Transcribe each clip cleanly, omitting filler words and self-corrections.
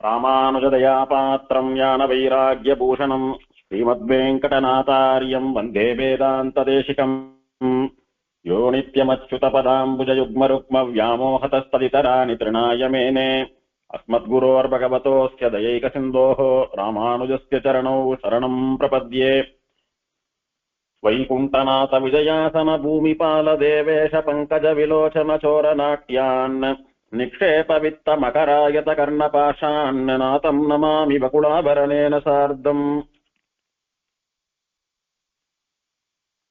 ராமானுஜதயா பாத்திரம் ஞான வைராக்யபூஷணம் ஸ்ரீமத்வேங்கடநாதாரியம் வந்தே வேதாந்ததேசிகம். யோ நித்யமச்சுதபதாம்புஜயுக்மருக்ம வியாமோகதஸ்ததிதராணி திருணாய மேனே அஸ்மத்குரோர்பகவதோஸ்ய தயைகசிந்தோः ராமானுஜஸ்ய சரணௌ சரணம் பிரபத்யே. வைகுண்டநாத விஜயாசன பூமிபால தேவேஷ பங்கஜ விலோச்சன சோரநாட்யான் நிக்ஷேப வித்த மகராயத கர்ணபாஷான் நாதம் நமாமி வகுளாபரணேன சார்த்தம்.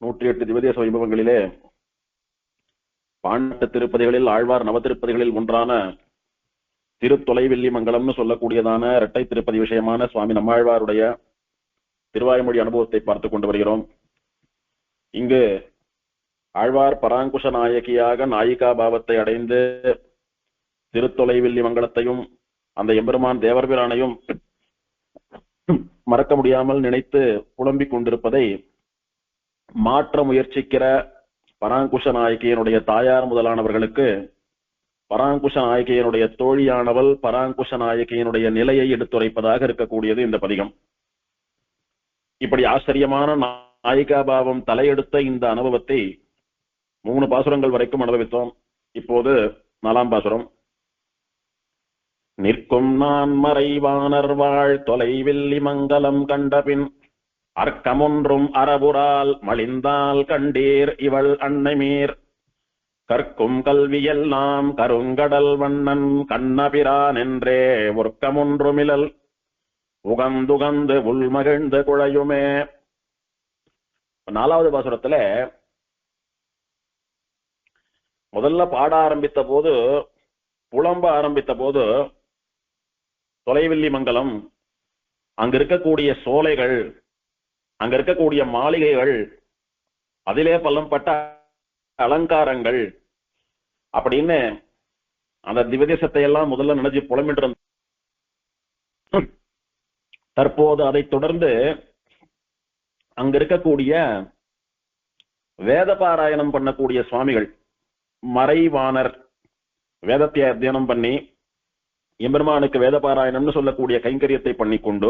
108 திவ்யதேச வைபவங்களிலே பாண்ட திருப்பதிகளில் ஆழ்வார் நவதிருப்பதிகளில் ஒன்றான திருத்தொலைவில்லி மங்கலம்னு சொல்லக்கூடியதான இரட்டை திருப்பதி விஷயமான சுவாமி நம்மாழ்வாருடைய திருவாய்மொழி அனுபவத்தை பார்த்து கொண்டு வருகிறோம். இங்கு ஆழ்வார் பராங்குஷ நாயகியாக நாயிகா பாவத்தை அடைந்து திருத்தொலைவில்லி மங்கலத்தையும் அந்த எம்பெருமான் தேவர்பிரானையும் மறக்க முடியாமல் நினைத்து புலம்பிக் கொண்டிருப்பதை மாற்ற முயற்சிக்கிற பராங்குஷ நாயகியனுடைய தாயார் முதலானவர்களுக்கு பராங்குஷ நாயகியனுடைய தோழியானவள் பராங்குஷ நாயகியனுடைய நிலையை எடுத்துரைப்பதாக இருக்கக்கூடியது இந்த பதிகம். இப்படி ஆச்சரியமான நாயிகாபாவம் தலையெடுத்த இந்த அனுபவத்தை 3 பாசுரங்கள் வரைக்கும் அனுபவித்தோம். இப்போது 4ஆம் பாசுரம். நிற்கும் நான் மறைவானர் வாழ் தொலைவில்லி மங்கலம் கண்டபின் அர்க்கமொன்றும் அறபுறால் மலிந்தால் கண்டீர் இவள் அன்னைமீர் கற்கும் கல்வியெல்லாம் கருங்கடல் வண்ணன் கண்ணபிரான் என்றே ஒர்க்கமொன்றுமிழல் உகந்துகந்து உள்மகிழ்ந்து குழையுமே. 4வது பாசுரத்துல முதல்ல பாட ஆரம்பித்த போது புலம்ப ஆரம்பித்த போது தொலைவில்லி மங்கலம், அங்க இருக்கக்கூடிய சோலைகள், அங்க இருக்கக்கூடிய மாளிகைகள், அதிலே பள்ளம்பட்ட அலங்காரங்கள் அப்படின்னு அந்த திவ்யதேசத்தை எல்லாம் முதல்ல நினைச்சு புலம்பிட்டு இருந்த. தற்போது அதை தொடர்ந்து அங்க இருக்கக்கூடிய வேத பாராயணம் பண்ணக்கூடிய சுவாமிகள், மறைவானர், வேதத்தை அத்தியனம் பண்ணி எம்பெருமானுக்கு வேத பாராயணம்னு சொல்லக்கூடிய கைங்கரியத்தை பண்ணிக்கொண்டு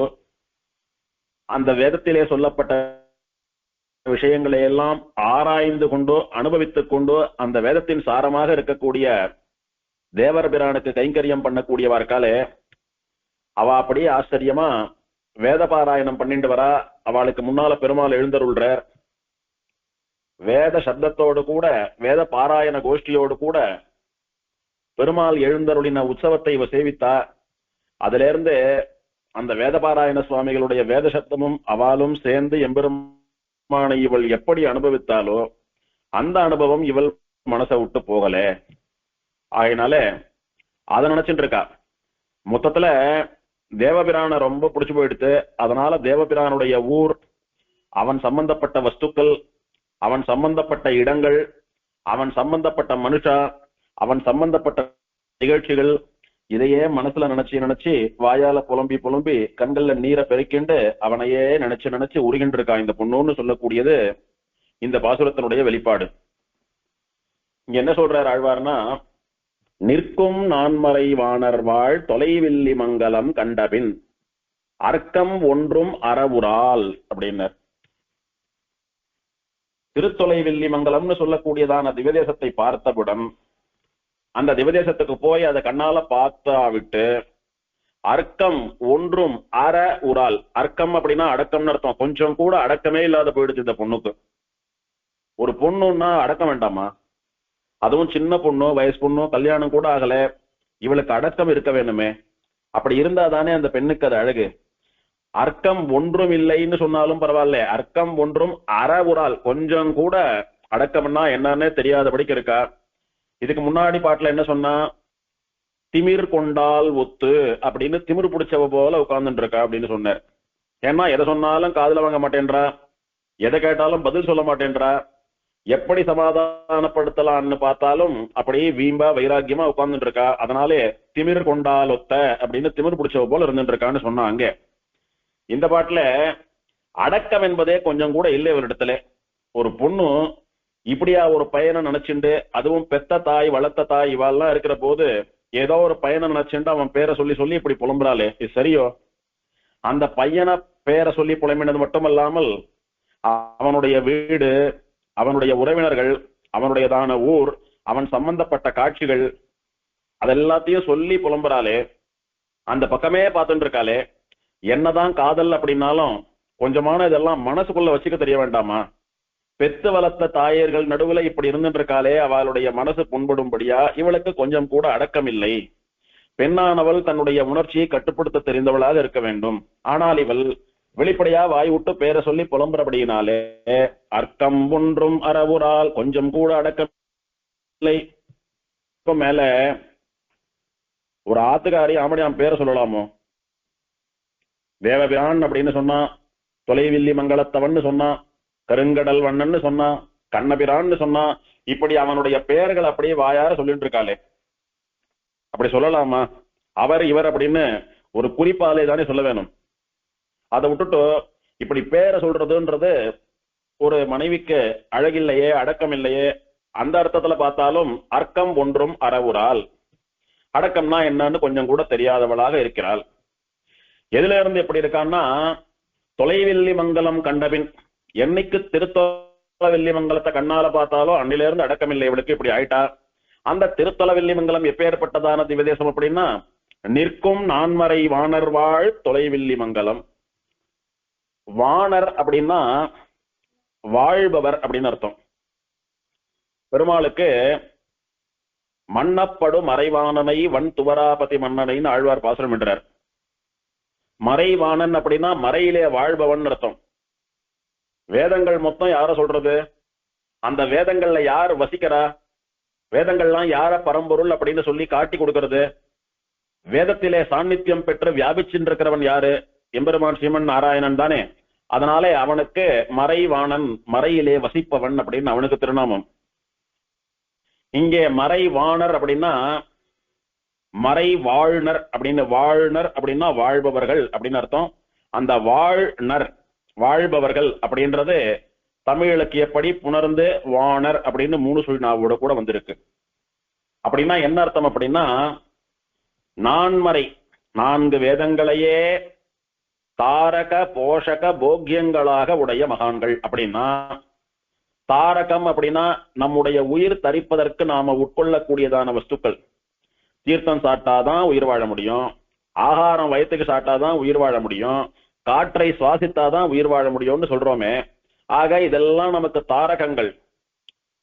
அந்த வேதத்திலே சொல்லப்பட்ட விஷயங்களை எல்லாம் ஆராய்ந்து கொண்டு அனுபவித்துக் கொண்டு அந்த வேதத்தின் சாரமாக இருக்கக்கூடிய தேவர் பிரானுக்கு கைங்கரியம் பண்ணக்கூடியவார்காலே அவ அப்படியே ஆச்சரியமா வேத பாராயணம் பண்ணிட்டு வரா. அவளுக்கு முன்னால பெருமாள் எழுந்தருள்றார். வேத சப்தத்தோடு கூட வேத பாராயண கோஷ்டியோடு கூட பெருமாள் எழுந்தருளின உற்சவத்தை இவ சேவித்தா. அதுல இருந்து அந்த வேத பாராயண சுவாமிகளுடைய வேத சப்தமும் அவளும் சேர்ந்து எம்பெருமானை இவள் எப்படி அனுபவித்தாலோ அந்த அனுபவம் இவள் மனசை விட்டு போகல. ஆகையினால அதை நினைச்சுட்டு இருக்கா. மொத்தத்துல தேவபிரான ரொம்ப பிடிச்சு போயிடுத்து. அதனால தேவபிரானுடைய ஊர், அவன் சம்பந்தப்பட்ட வஸ்துக்கள், அவன் சம்பந்தப்பட்ட இடங்கள், அவன் சம்பந்தப்பட்ட மனுஷா, அவன் சம்பந்தப்பட்ட நிகழ்ச்சிகள், இதையே மனசுல நினைச்சு வாயால புலம்பி புலம்பி கண்கள்ல நீரை பெருக்கிண்டு அவனையே நினைச்சு உருகின்று இருக்கா இந்த பொண்ணுன்னு சொல்லக்கூடியது இந்த பாசுரத்தினுடைய வெளிப்பாடு. இங்க என்ன சொல்றார் ஆழ்வார்னா, நிற்கும் நான்மறை வாணர் வாழ் தொலைவில்லி மங்கலம் கண்டபின் அர்க்கம் ஒன்றும் அறவுறால் அப்படின்னார். திருத்தொலைவில்லி மங்கலம்னு சொல்லக்கூடியதான திவ்யதேசத்தை பார்த்தவுடன் அந்த திவ்யதேசத்துக்கு போய் அதை கண்ணால பார்த்தா விட்டு அர்க்கம் ஒன்றும் அற உரால், அர்க்கம் அப்படின்னா அடக்கம்னு அர்த்தம். கொஞ்சம் கூட அடக்கமே இல்லாத போயிடுச்சு இந்த பொண்ணுக்கு. ஒரு பொண்ணுன்னா அடக்கம் வேண்டாமா? அதுவும் சின்ன பொண்ணு, வயசு பொண்ணு, கல்யாணம் கூட ஆகல, இவளுக்கு அடக்கம் இருக்க வேணுமே. அப்படி இருந்தா தானே அந்த பெண்ணுக்கு அது அழகு. அர்க்கம் ஒன்றும் இல்லைன்னு சொன்னாலும் பரவாயில்ல, அர்க்கம் ஒன்றும் அற உரால், கொஞ்சம் கூட அடக்கம்னா என்னன்னே தெரியாதபடிக்கு இருக்கா. இதுக்கு முன்னாடி பாட்டுல என்ன சொன்னா, திமிர் கொண்டால் ஒத்து அப்படின்னு திமிர் பிடிச்சவ போல உட்கார்ந்துட்டு இருக்கா அப்படின்னு சொன்னார். ஏன்னா எதை சொன்னாலும் காதுல வாங்க மாட்டேன்றா, எதை கேட்டாலும் பதில் சொல்ல மாட்டேன்றா, எப்படி சமாதானப்படுத்தலாம்னு பார்த்தாலும் அப்படியே வீம்பா வைராக்கியமா உட்கார்ந்துட்டு இருக்கா. அதனாலே திமிர் கொண்டால் ஒத்த அப்படின்னு திமிர் பிடிச்சவ போல இருந்துட்டு இருக்கான்னு சொன்னாங்க. இந்த பாட்டுல அடக்கம் என்பதே கொஞ்சம் கூட இல்லை இவரிடத்துல. ஒரு பொண்ணு இப்படியா ஒரு பையனை நினைச்சுண்டு, அதுவும் பெத்த தாய் வளர்த்த தாய் இவாள்லாம் இருக்கிற போது ஏதோ ஒரு பையனை நினைச்சுட்டு அவன் பேரை சொல்லி சொல்லி இப்படி புலம்புறாளே, இது சரியோ? அந்த பையனை பேரை சொல்லி புலம்பினது மட்டுமல்லாமல் அவனுடைய வீடு, அவனுடைய உறவினர்கள், அவனுடையதான ஊர், அவன் சம்பந்தப்பட்ட காட்சிகள், அதெல்லாத்தையும் சொல்லி புலம்புறாளே, அந்த பக்கமே பார்த்துட்டு இருக்காளே. என்னதான் காதல் அப்படின்னாலும் கொஞ்சமான இதெல்லாம் மனசுக்குள்ள வச்சுக்க தெரிய வேண்டாமா? பெத்து வளர்த்த தாயர்கள் நடுவுல இப்படி இருந்துட்டு இருக்காளே, அவளுடைய மனசு புண்படும்படியா இவளுக்கு கொஞ்சம் கூட அடக்கம் இல்லை. பெண்ணானவள் தன்னுடைய உணர்ச்சியை கட்டுப்படுத்த தெரிந்தவளாக இருக்க வேண்டும். ஆனால் இவள் வெளிப்படையா வாய் விட்டு பேரை சொல்லி புலம்புறபடியினாலே அர்க்கம் ஒன்றும் அறவுறால், கொஞ்சம் கூட அடக்கம் இல்லை. இப்ப மேல ஒரு ஆத்துக்காரி ஆமடியாம் பேரை சொல்லலாமோ? தேவபிரான் அப்படின்னு சொன்னா, தொலைவில்லி மங்களத்தவன் சொன்னா, கருங்கடல் வண்ணன்னு சொன்னா, கண்ணபிரான்னு சொன்னா, இப்படி அவனுடைய பெயர்கள் அப்படியே வாயார சொல்லிட்டு இருக்காளே, அப்படி சொல்லலாமா? அவர் இவர் அப்படின்னு ஒரு குறிப்பாலே தானே சொல்ல வேணும். அதை விட்டுட்டு இப்படி பேரை சொல்றதுன்றது ஒரு மனைவிக்கு அழகில்லையே, அடக்கம் இல்லையே. அந்த அர்த்தத்துல பார்த்தாலும் அர்க்கம் ஒன்றும் அறவுறால், அடக்கம்னா என்னன்னு கொஞ்சம் கூட தெரியாதவளாக இருக்கிறாள். எதுல இருந்து எப்படி இருக்கான்னா, தொலைவில்லி மங்கலம் கண்டபின், என்னைக்கு திருத்தொலைவில்லி மங்கலத்தை கண்ணால பார்த்தாலும் அன்னில இருந்து அடக்கம் இல்லை இவளுக்கு, இப்படி ஆயிட்டா. அந்த திருத்தொலைவில்லி மங்கலம் எப்பேற்பட்டதான திவ்யதேசம் அப்படின்னா, நிற்கும் நான்மறை வாணர் வாழ் தொலைவில்லி மங்கலம். வாணர் அப்படின்னா வாழ்பவர் அப்படின்னு அர்த்தம். பெருமாளுக்கு மன்னப்படும் மறைவாணனை வன் துவராபதி மன்னனைன்னு ஆழ்வார் பாசுரம் என்றார். மறைவாணன் அப்படின்னா மறையிலே வாழ்பவன் அர்த்தம். வேதங்கள் மொத்தம் யார சொல்றது? அந்த வேதங்கள்ல யார் வசிக்கிறா? வேதங்கள்லாம் யார பரம்பொருள் அப்படின்னு சொல்லி காட்டி கொடுக்கிறது? வேதத்திலே சாநித்தியம் பெற்று வியாபிச்சின்றிருக்கிறவன் யாரு? எம்பெருமான் ஸ்ரீமன் நாராயணன் தானே. அதனாலே அவனுக்கு மறைவாணன், மறையிலே வசிப்பவன் அப்படின்னு அவனுக்கு திருநாமம். இங்கே மறைவாணர் அப்படின்னா மறை வாழ்னர் அப்படின்னு, வாழ்னர் அப்படின்னா வாழ்பவர்கள் அப்படின்னு அர்த்தம். அந்த வாழ்னர், வாழ்பவர்கள் அப்படின்றது தமிழ் இலக்கியப்படி புணர்ந்து வாணர் அப்படின்னு 3 சுழிநாவோட கூட வந்திருக்கு. அப்படின்னா என்ன அர்த்தம் அப்படின்னா, நான்மறை 4 வேதங்களையே தாரக போஷக போக்கியங்களாக உடைய மகான்கள் அப்படின்னா, தாரகம் அப்படின்னா நம்முடைய உயிர் தரிப்பதற்கு நாம உட்கொள்ளக்கூடியதான வஸ்துக்கள். தீர்த்தம் சாப்பிட்டாதான் உயிர் வாழ முடியும், ஆகாரம் வயிற்றுக்கு சாப்பிட்டாதான் உயிர் வாழ முடியும், காற்றை சுவாசித்தாதான் உயிர் வாழ முடியும்னு சொல்றோமே. ஆக இதெல்லாம் நமக்கு தாரகங்கள்.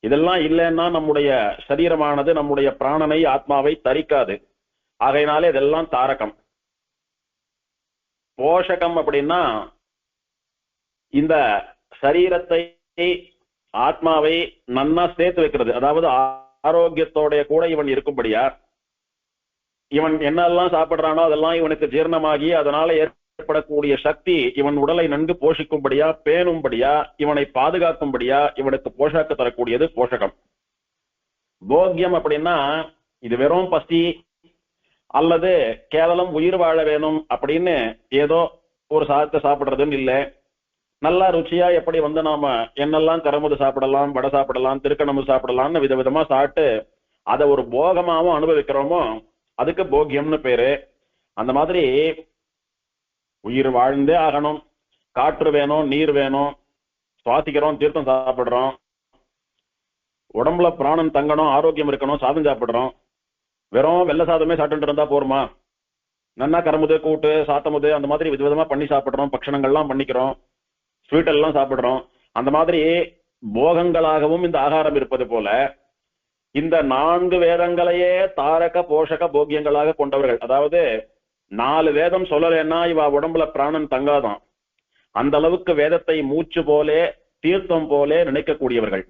இதெல்லாம் இல்லைன்னா நம்முடைய சரீரமானது நம்முடைய பிராணனை, ஆத்மாவை தரிக்காது. ஆகையினாலே இதெல்லாம் தாரகம். போஷகம் அப்படின்னா இந்த சரீரத்தை, ஆத்மாவை நன்னா சேர்த்து வைக்கிறது. அதாவது ஆரோக்கியத்தோட கூட இவன் இருக்கும்படியா, இவன் என்னெல்லாம் சாப்பிடுறானோ அதெல்லாம் இவனுக்கு ஜீரணமாகி அதனால ஏற்படக்கூடிய சக்தி இவன் உடலை நன்கு போஷிக்கும்படியா, பேணும்படியா, இவனை பாதுகாக்கும்படியா இவனுக்கு போஷாக்கு தரக்கூடியது போஷகம். போக்கியம் அப்படின்னா இது வெறும் பசி அல்லது கேவலம் உயிர் வாழ வேணும் அப்படின்னு ஏதோ ஒரு சாதத்தை சாப்பிடுறதுன்னு இல்லை. நல்லா ருச்சியா எப்படி வந்து நாம என்னெல்லாம் கரமுது சாப்பிடலாம், வடை சாப்பிடலாம், திருக்கணமு சாப்பிடலாம்னு விதவிதமா சாப்பிட்டு அதை ஒரு போகமாவும் அனுபவிக்கிறோமோ அதுக்கு போக்கியம்னு பேரு. அந்த மாதிரி உயிர் வாழ்ந்தே ஆகணும், காற்று வேணும், நீர் வேணும், சுவாசிக்கிறோம், தீர்த்தம் சாப்பிடுறோம், உடம்புல பிராணன் தங்கணும், ஆரோக்கியம் இருக்கணும், சாதம் சாப்பிடுறோம். வெறும் வெள்ளை சாதமே சாப்பிட்டு இருந்தா போருமா? நன்னா கரமுது, கூட்டு, சாத்தமுது அந்த மாதிரி விதவிதமா பண்ணி சாப்பிடுறோம், பட்சணங்கள்லாம் பண்ணிக்கிறோம், ஸ்வீட் எல்லாம் சாப்பிடுறோம். அந்த மாதிரி போகங்களாகவும் இந்த ஆகாரம் இருப்பது போல இந்த 4 வேதங்களையே தாரக போஷக போக்கியங்களாக கொண்டவர்கள். அதாவது 4 வேதம் சொல்லலைன்னா இவ உடம்புல பிராணன் தங்காதான். அந்த அளவுக்கு வேதத்தை மூச்சு போலே, தீர்த்தம் போலே நினைக்கக்கூடியவர்கள்.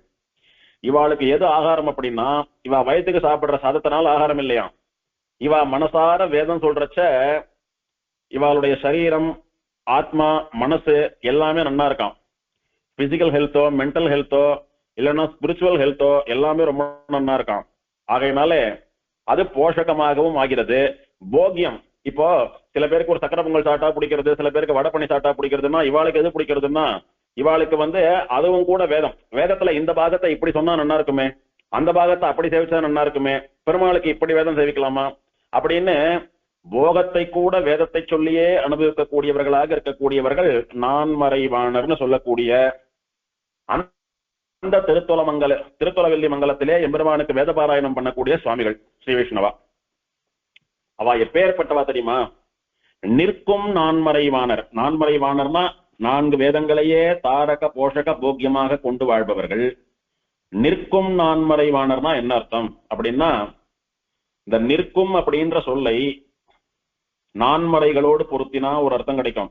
இவாளுக்கு எது ஆகாரம் அப்படின்னா, இவ வயிற்றுக்கு சாப்பிடுற சாதத்தினால ஆகாரம் இல்லையா, இவ மனசார வேதம் சொல்றச்ச இவாளுடைய சரீரம், ஆத்மா, மனசு எல்லாமே நன்னா இருக்கான். பிசிக்கல் ஹெல்த்தோ, மென்டல் ஹெல்த்தோ, இல்லைன்னா ஸ்பிரிச்சுவல் ஹெல்த்தோ எல்லாமே ரொம்ப நன்னா இருக்கான். ஆகையினாலே அது போஷகமாகவும் ஆகிறது. போக்கியம், இப்போ சில பேருக்கு ஒரு சக்கரை பொங்கல் சாப்பிட்டா பிடிக்கிறது, சில பேருக்கு வடை பண்ணி சாப்பிட்டா பிடிக்கிறதுனா, இவாளுக்கு எது பிடிக்கிறதுன்னா இவாளுக்கு அதுவும் கூட வேதம். வேதத்துல இந்த பாகத்தை இப்படி சொன்னா நல்லா இருக்குமே, அந்த பாகத்தை அப்படி சேவிச்சா நல்லா இருக்குமே, பெருமாளுக்கு இப்படி வேதம் சேவிக்கலாமா, அப்படின்னு போகத்தை கூட வேதத்தை சொல்லியே அனுபவிக்கக்கூடியவர்களாக இருக்கக்கூடியவர்கள் நான்மறைவாணர்னு சொல்லக்கூடிய அந்த திருத்தொலவெள்ளி மங்கலத்திலே எம்பெருமானுக்கு வேத பாராயணம் பண்ணக்கூடிய சுவாமிகள் ஸ்ரீ வைஷ்ணவா. அவ எப்பேற்பட்டவா தெரியுமா? நிற்கும் நான்மறைவாணர். நான்மறைவாணர்னா 4 வேதங்களையே தாரக போஷக போக்கியமாக கொண்டு வாழ்பவர்கள். நிற்கும் நான்மறைவாணர்னா என்ன அர்த்தம் அப்படின்னா, இந்த நிற்கும் அப்படின்ற சொல்லை நான்மறைகளோடு பொருத்தினா ஒரு அர்த்தம் கிடைக்கும்.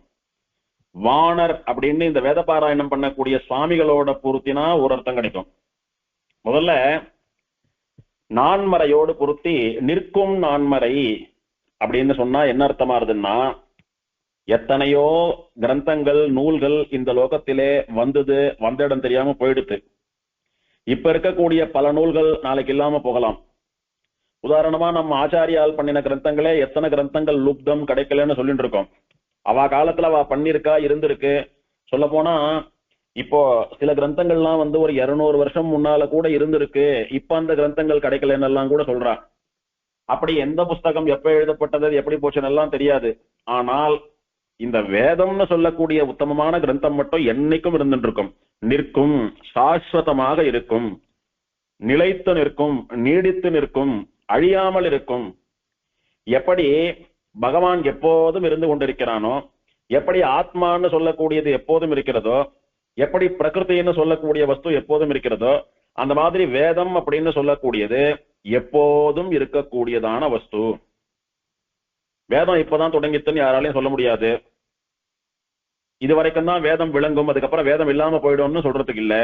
வாணர் அப்படின்னு இந்த வேத பாராயணம் பண்ணக்கூடிய சுவாமிகளோட பொருத்தினா ஒரு அர்த்தம் கிடைக்கும். முதல்ல நான்மறையோடு பொருத்தி நிற்கும் நான்மறை அப்படின்னு சொன்னா என்ன அர்த்தமா இருதுன்னா, எத்தனையோ கிரந்தங்கள் நூல்கள் இந்த லோகத்திலே வந்தது, வந்த இடம் தெரியாம போயிடுது. இப்ப இருக்கக்கூடிய பல நூல்கள் நாளைக்கு இல்லாம போகலாம். உதாரணமா நம்ம ஆச்சாரியால் பண்ணின கிரந்தங்களே எத்தனை கிரந்தங்கள் லுப்தம் கிடைக்கலன்னு சொல்லிட்டு இருக்கோம். அவ காலத்துல அவ பண்ணிருக்கா, இருந்திருக்கு. சொல்ல போனா இப்போ சில கிரந்தங்கள்லாம் வந்து ஒரு 200 வருஷம் முன்னால கூட இருந்திருக்கு, இப்ப அந்த கிரந்தங்கள் கிடைக்கலன்னு எல்லாம் கூட சொல்றா. அப்படி எந்த புஸ்தகம் எப்ப எழுதப்பட்டது எப்படி போச்சுன்னு எல்லாம் தெரியாது. ஆனால் இந்த வேதம்னு சொல்லக்கூடிய உத்தமமான கிரந்தம் மட்டும் என்னைக்கும் இருந்துட்டு இருக்கும். நிற்கும், சாஸ்வதமாக இருக்கும், நிலைத்து நிற்கும், நீடித்து நிற்கும், அழியாமல் இருக்கும். எப்படி பகவான் எப்போதும் இருந்து கொண்டிருக்கிறானோ, எப்படி ஆத்மான்னு சொல்லக்கூடியது எப்போதும் இருக்கிறதோ, எப்படி பிரகிருத்தின்னு சொல்லக்கூடிய வஸ்து எப்போதும் இருக்கிறதோ, அந்த மாதிரி வேதம் அப்படின்னு சொல்லக்கூடியது எப்போதும் இருக்கக்கூடியதான வஸ்து. வேதம் இப்பதான் தொடங்கித்துன்னு யாராலையும் சொல்ல முடியாது. இது வரைக்கும் தான் வேதம் விளங்கும், அதுக்கப்புறம் வேதம் இல்லாம போயிடும்னு சொல்றதுக்கு இல்ல.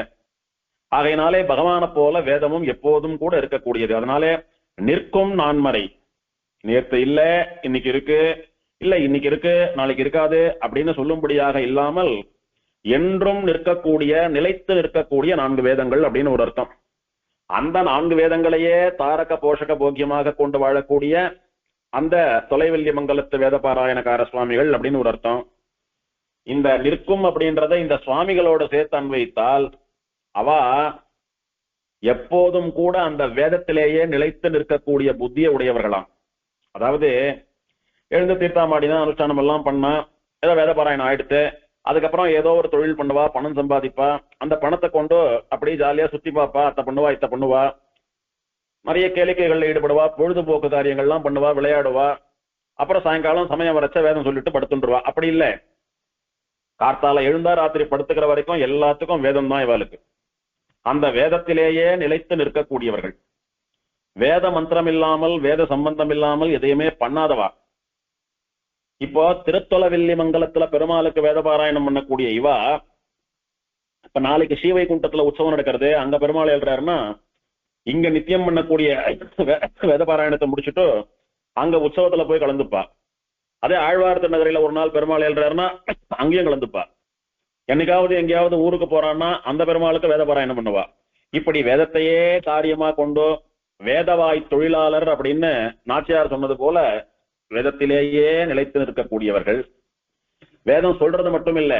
ஆகையினாலே பகவானை போல வேதமும் எப்போதும் கூட இருக்கக்கூடியது. அதனாலே நிற்கும் நான்மறை. நேற்று இல்ல இன்னைக்கு இருக்கு, இல்ல இன்னைக்கு இருக்கு நாளைக்கு இருக்காது அப்படின்னு சொல்லும்படியாக இல்லாமல் என்றும் நிற்கக்கூடிய, நிலைத்து நிற்கக்கூடிய 4 வேதங்கள் அப்படின்னு ஒரு அர்த்தம். அந்த 4 வேதங்களையே தாரக போஷக போக்கியமாக கொண்டு வாழக்கூடிய அந்த தொலைவெள்ளி மங்கலத்து வேத பாராயணக்கார சுவாமிகள் அப்படின்னு ஒரு அர்த்தம். இந்த நிற்கும் அப்படின்றத இந்த சுவாமிகளோட சேர்த்து அன்வைத்தால் அவ எப்போதும் கூட அந்த வேதத்திலேயே நிலைத்து நிற்கக்கூடிய புத்தியை உடையவர்களாம். அதாவது எழுந்து தீர்த்தாமாடினா அனுஷ்டானம் எல்லாம் பண்ணா, ஏதோ வேத பாராயணம் ஆயிடுத்து, அதுக்கப்புறம் ஏதோ ஒரு தொழில் பண்ணுவா, பணம் சம்பாதிப்பா, அந்த பணத்தை கொண்டு அப்படியே ஜாலியா சுத்தி பாப்பா, அத்தை பண்ணுவா இத்த பண்ணுவா, நிறைய கேளிக்கைகள்ல ஈடுபடுவா, பொழுதுபோக்கு காரியங்கள்லாம் பண்ணுவா, விளையாடுவா, அப்புறம் சாயங்காலம் சமயம் வரைச்ச வேதம் சொல்லிட்டு படுத்துருவா. அப்படி இல்லை, கார்த்தால எழுந்தா ராத்திரி படுத்துக்கிற வரைக்கும் எல்லாத்துக்கும் வேதம் தான் இவளுக்கு. அந்த வேதத்திலேயே நிலைத்து நிற்கக்கூடியவர்கள். வேத மந்திரம் இல்லாமல், வேத சம்பந்தம் இல்லாமல் எதையுமே பண்ணாதவா. இப்போ திருத்தொலவெள்ளி மங்கலத்துல பெருமாளுக்கு வேத பாராயணம் பண்ணக்கூடிய இவா, இப்ப நாளைக்கு ஸ்ரீவைகுண்டத்துல உற்சவம் நடக்கிறது, அங்க பெருமாள் எழுறாருன்னா இங்க நித்தியம் பண்ணக்கூடிய வேத பாராயணத்தை முடிச்சுட்டு அங்க உற்சவத்துல போய் கலந்துப்பா. அதே ஆழ்வார் திருநகரில ஒரு நாள் பெருமாள் எழுறாருன்னா அங்கேயும் கலந்துப்பா. என்னைக்காவது எங்கேயாவது ஊருக்கு போறான்னா அந்த பெருமாளுக்கு வேத பாராயணம் பண்ணுவா. இப்படி வேதத்தையே காரியமா கொண்டு வேதவாய் தொழிலாளர் அப்படின்னு நாச்சியார் சொன்னது போல வேதத்திலேயே நிலைத்து நிற்கக்கூடியவர்கள். வேதம் சொல்றது மட்டும் இல்ல,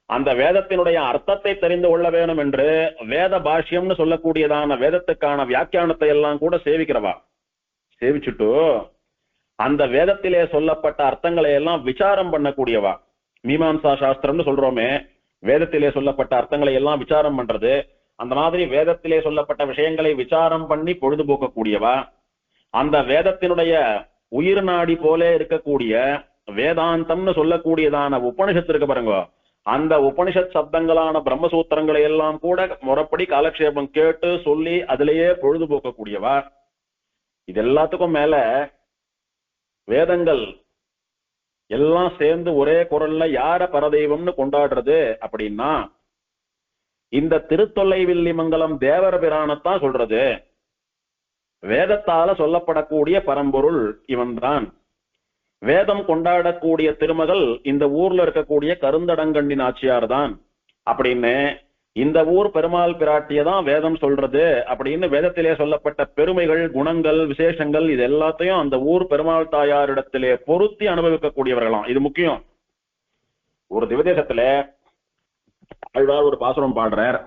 அந்த வேதத்தினுடைய அர்த்தத்தை தெரிந்து கொள்ள வேணும் என்று வேத பாஷ்யம்னு சொல்லக்கூடியதான வேதத்துக்கான வியாக்கியானத்தை எல்லாம் கூட சேவிக்கிறவா. சேவிச்சுட்டு அந்த வேதத்திலே சொல்லப்பட்ட அர்த்தங்களை எல்லாம் விசாரம் பண்ணக்கூடியவா. மீமாம்சா சாஸ்திரம்னு சொல்றோமே, வேதத்திலே சொல்லப்பட்ட அர்த்தங்களை எல்லாம் விசாரம் பண்றது. அந்த மாதிரி வேதத்திலே சொல்லப்பட்ட விஷயங்களை விசாரம் பண்ணி பொழுதுபோக்கக்கூடியவா. அந்த வேதத்தினுடைய உயிர் நாடி போல இருக்கக்கூடிய வேதாந்தம்னு சொல்லக்கூடியதான உபனிஷத்து இருக்கு பாருங்க, அந்த உபனிஷத் சப்தங்களான பிரம்மசூத்திரங்களை எல்லாம் கூட முறைப்படி காலக்ஷேபம் கேட்டு சொல்லி அதிலேயே பொழுதுபோக்கக்கூடியவா. இது எல்லாத்துக்கும் மேல வேதங்கள் எல்லாம் சேர்ந்து ஒரே குரல்ல யார பரதெய்வம்னு கொண்டாடுறது அப்படின்னா இந்த திருத்தொல்லைவில்லி மங்கலம் தேவர பிரானத்தான் சொல்றது. வேதத்தால சொல்லப்படக்கூடிய பரம்பொருள் இவன்தான். வேதம் கொண்டாடக்கூடிய திருமகள் இந்த ஊர்ல இருக்கக்கூடிய கருந்தடங்கண்ணி நாச்சியார் தான் அப்படின்னு இந்த ஊர் பெருமாள் பிராட்டியதான் வேதம் சொல்றது அப்படின்னு வேதத்திலே சொல்லப்பட்ட பெருமைகள், குணங்கள், விசேஷங்கள் இது எல்லாத்தையும் அந்த ஊர் பெருமாள் தாயாரிடத்திலே பொருத்தி அனுபவிக்கக்கூடியவர்களாம். இது முக்கியம். ஒரு திவதேசத்துல ஆழ்வார் ஒரு பாசுரம் பாடுறார்.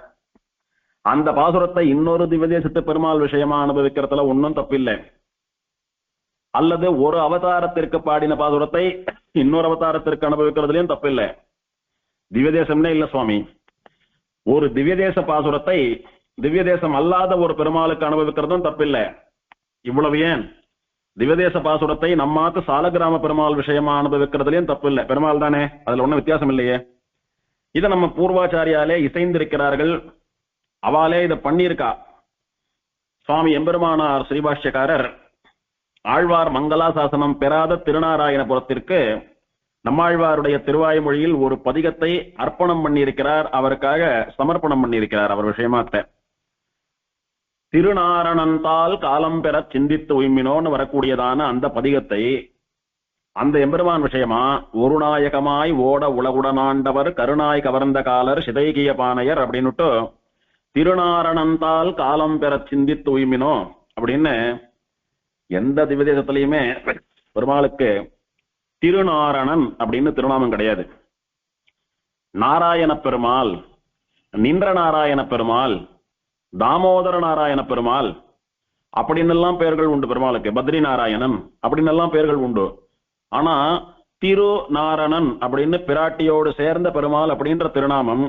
அந்த பாசுரத்தை இன்னொரு திவதேசத்து பெருமாள் விஷயமா அனுபவிக்கிறதுல ஒன்னும் தப்பில்லை. அல்லது ஒரு அவதாரத்திற்கு பாடின பாசுரத்தை இன்னொரு அவதாரத்திற்கு அனுபவிக்கிறதுலயும் தப்பில்லை. திவ்யதேசம்னே இல்ல சுவாமி, ஒரு திவ்யதேச பாசுரத்தை திவ்யதேசம் அல்லாத ஒரு பெருமாளுக்கு அனுபவிக்கிறதும் தப்பில்லை. இவ்வளவு ஏன், திவ்யதேச பாசுரத்தை நம்மாத்து சாலகிராம பெருமாள் விஷயமா அனுபவிக்கிறதுலயும் தப்பில்லை. பெருமாள் தானே, அதுல ஒன்னும் வித்தியாசம் இல்லையே. இதை நம்ம பூர்வாச்சாரியாலே இசைந்திருக்கிறார்கள், அவாலே இதை பண்ணியிருக்கா. சுவாமி எம்பெருமானார் ஸ்ரீபாஷ்யக்காரர் ஆழ்வார் மங்களாசாசனம் பெறாத திருநாராயணபுரத்திற்கு நம்மாழ்வாருடைய திருவாய்மொழியில் ஒரு பதிகத்தை அர்ப்பணம் பண்ணியிருக்கிறார், அவருக்காக சமர்ப்பணம் பண்ணியிருக்கிறார். அவர் விஷயமாத்த திருநாரணந்தால் காலம் பெற சிந்தித்து உய்மினோன்னு வரக்கூடியதான அந்த பதிகத்தை அந்த எம்பெருமான் விஷயமா ஒரு நாயகமாய் ஓட உலகுடனாண்டவர் கருணாய் கவர்ந்த காலர் சிதைகிய பானையர் அப்படின்னுட்டு திருநாரணந்தால் காலம் பெற சிந்தித்து உய்மினோ அப்படின்னு எந்த திவ்யதேசத்திலையுமே பெருமாளுக்கு திருநாரணன் அப்படின்னு திருநாமம் கிடையாது. நாராயண பெருமாள், நின்ற நாராயண பெருமாள், தாமோதர நாராயண பெருமாள் அப்படின்னு எல்லாம் பெயர்கள் உண்டு பெருமாளுக்கு. பத்ரி நாராயணன் அப்படின்னு எல்லாம் பெயர்கள் உண்டு. ஆனா திருநாரணன் அப்படின்னு பிராட்டியோடு சேர்ந்த பெருமாள் அப்படின்ற திருநாமம்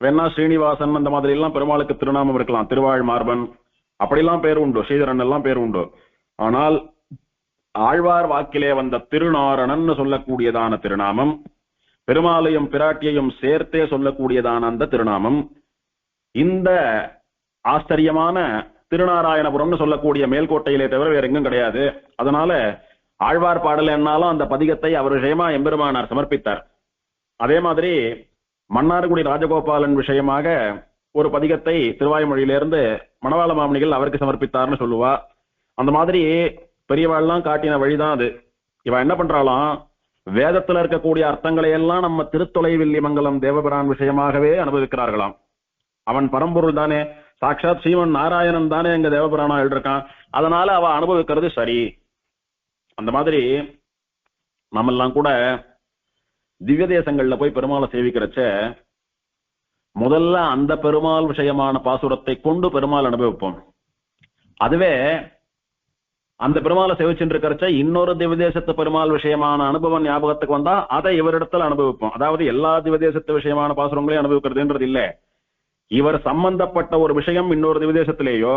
வேணா ஸ்ரீனிவாசன் அந்த மாதிரி எல்லாம் பெருமாளுக்கு திருநாமம் இருக்கலாம், திருவாழ் மார்பன் அப்படிலாம் பேர் உண்டு, ஸ்ரீதரன் எல்லாம் பேர் உண்டு. ஆனால் ஆழ்வார் வாக்கிலே வந்த திருநாரணன் சொல்லக்கூடியதான திருநாமம், பெருமாளையும் பிராட்டியையும் சேர்த்தே சொல்லக்கூடியதான அந்த திருநாமம் இந்த ஆச்சரியமான திருநாராயணபுரம்னு சொல்லக்கூடிய மேல்கோட்டையிலே தவிர வேற எங்கும் கிடையாது. அதனால ஆழ்வார் பாடல் என்னாலும் அந்த பதிகத்தை அவர் விஷயமா எம்பெருமானார் சமர்ப்பித்தார். அதே மாதிரி மன்னார்குடி ராஜகோபாலன் விஷயமாக ஒரு பதிகத்தை திருவாய்மொழியிலிருந்து மணவாள மாமணிகள் அவருக்கு சமர்ப்பித்தார்னு சொல்லுவா. அந்த மாதிரி பெரியவாள்லாம் காட்டின வழிதான் அது. இவ என்ன பண்றாளாம், வேதத்துல இருக்கக்கூடிய அர்த்தங்களை எல்லாம் நம்ம திருத்தொலைவில்லிமங்கலம் தேவபிரான் விஷயமாகவே அனுபவிக்கிறார்களாம். அவன் பரம்பொருள் தானே, சாட்சாத் ஸ்ரீமன் நாராயணன் தானே எங்க தேவபிரானா எழுதிருக்கான், அதனால அவ அனுபவிக்கிறது சரி. அந்த மாதிரி நம்மெல்லாம் கூட திவ்ய தேசங்கள்ல போய் பெருமாளை சேவிக்கிறச்ச முதல்ல அந்த பெருமாள் விஷயமான பாசுரத்தை கொண்டு பெருமாள் அனுபவிப்போம். அதுவே அந்த பெருமாளை சேவிச்சுட்டு இருக்கிறச்ச இன்னொரு திவ்யதேசத்து பெருமாள் விஷயமான அனுபவம் ஞாபகத்துக்கு வந்தா அதை இவரிடத்துல அனுபவிப்போம். அதாவது எல்லா திவ்யதேசத்து விஷயமான பாசுரங்களையும் அனுபவிக்கிறதுன்றது இல்லை. இவர் சம்பந்தப்பட்ட ஒரு விஷயம் இன்னொரு திவ்யதேசத்திலேயோ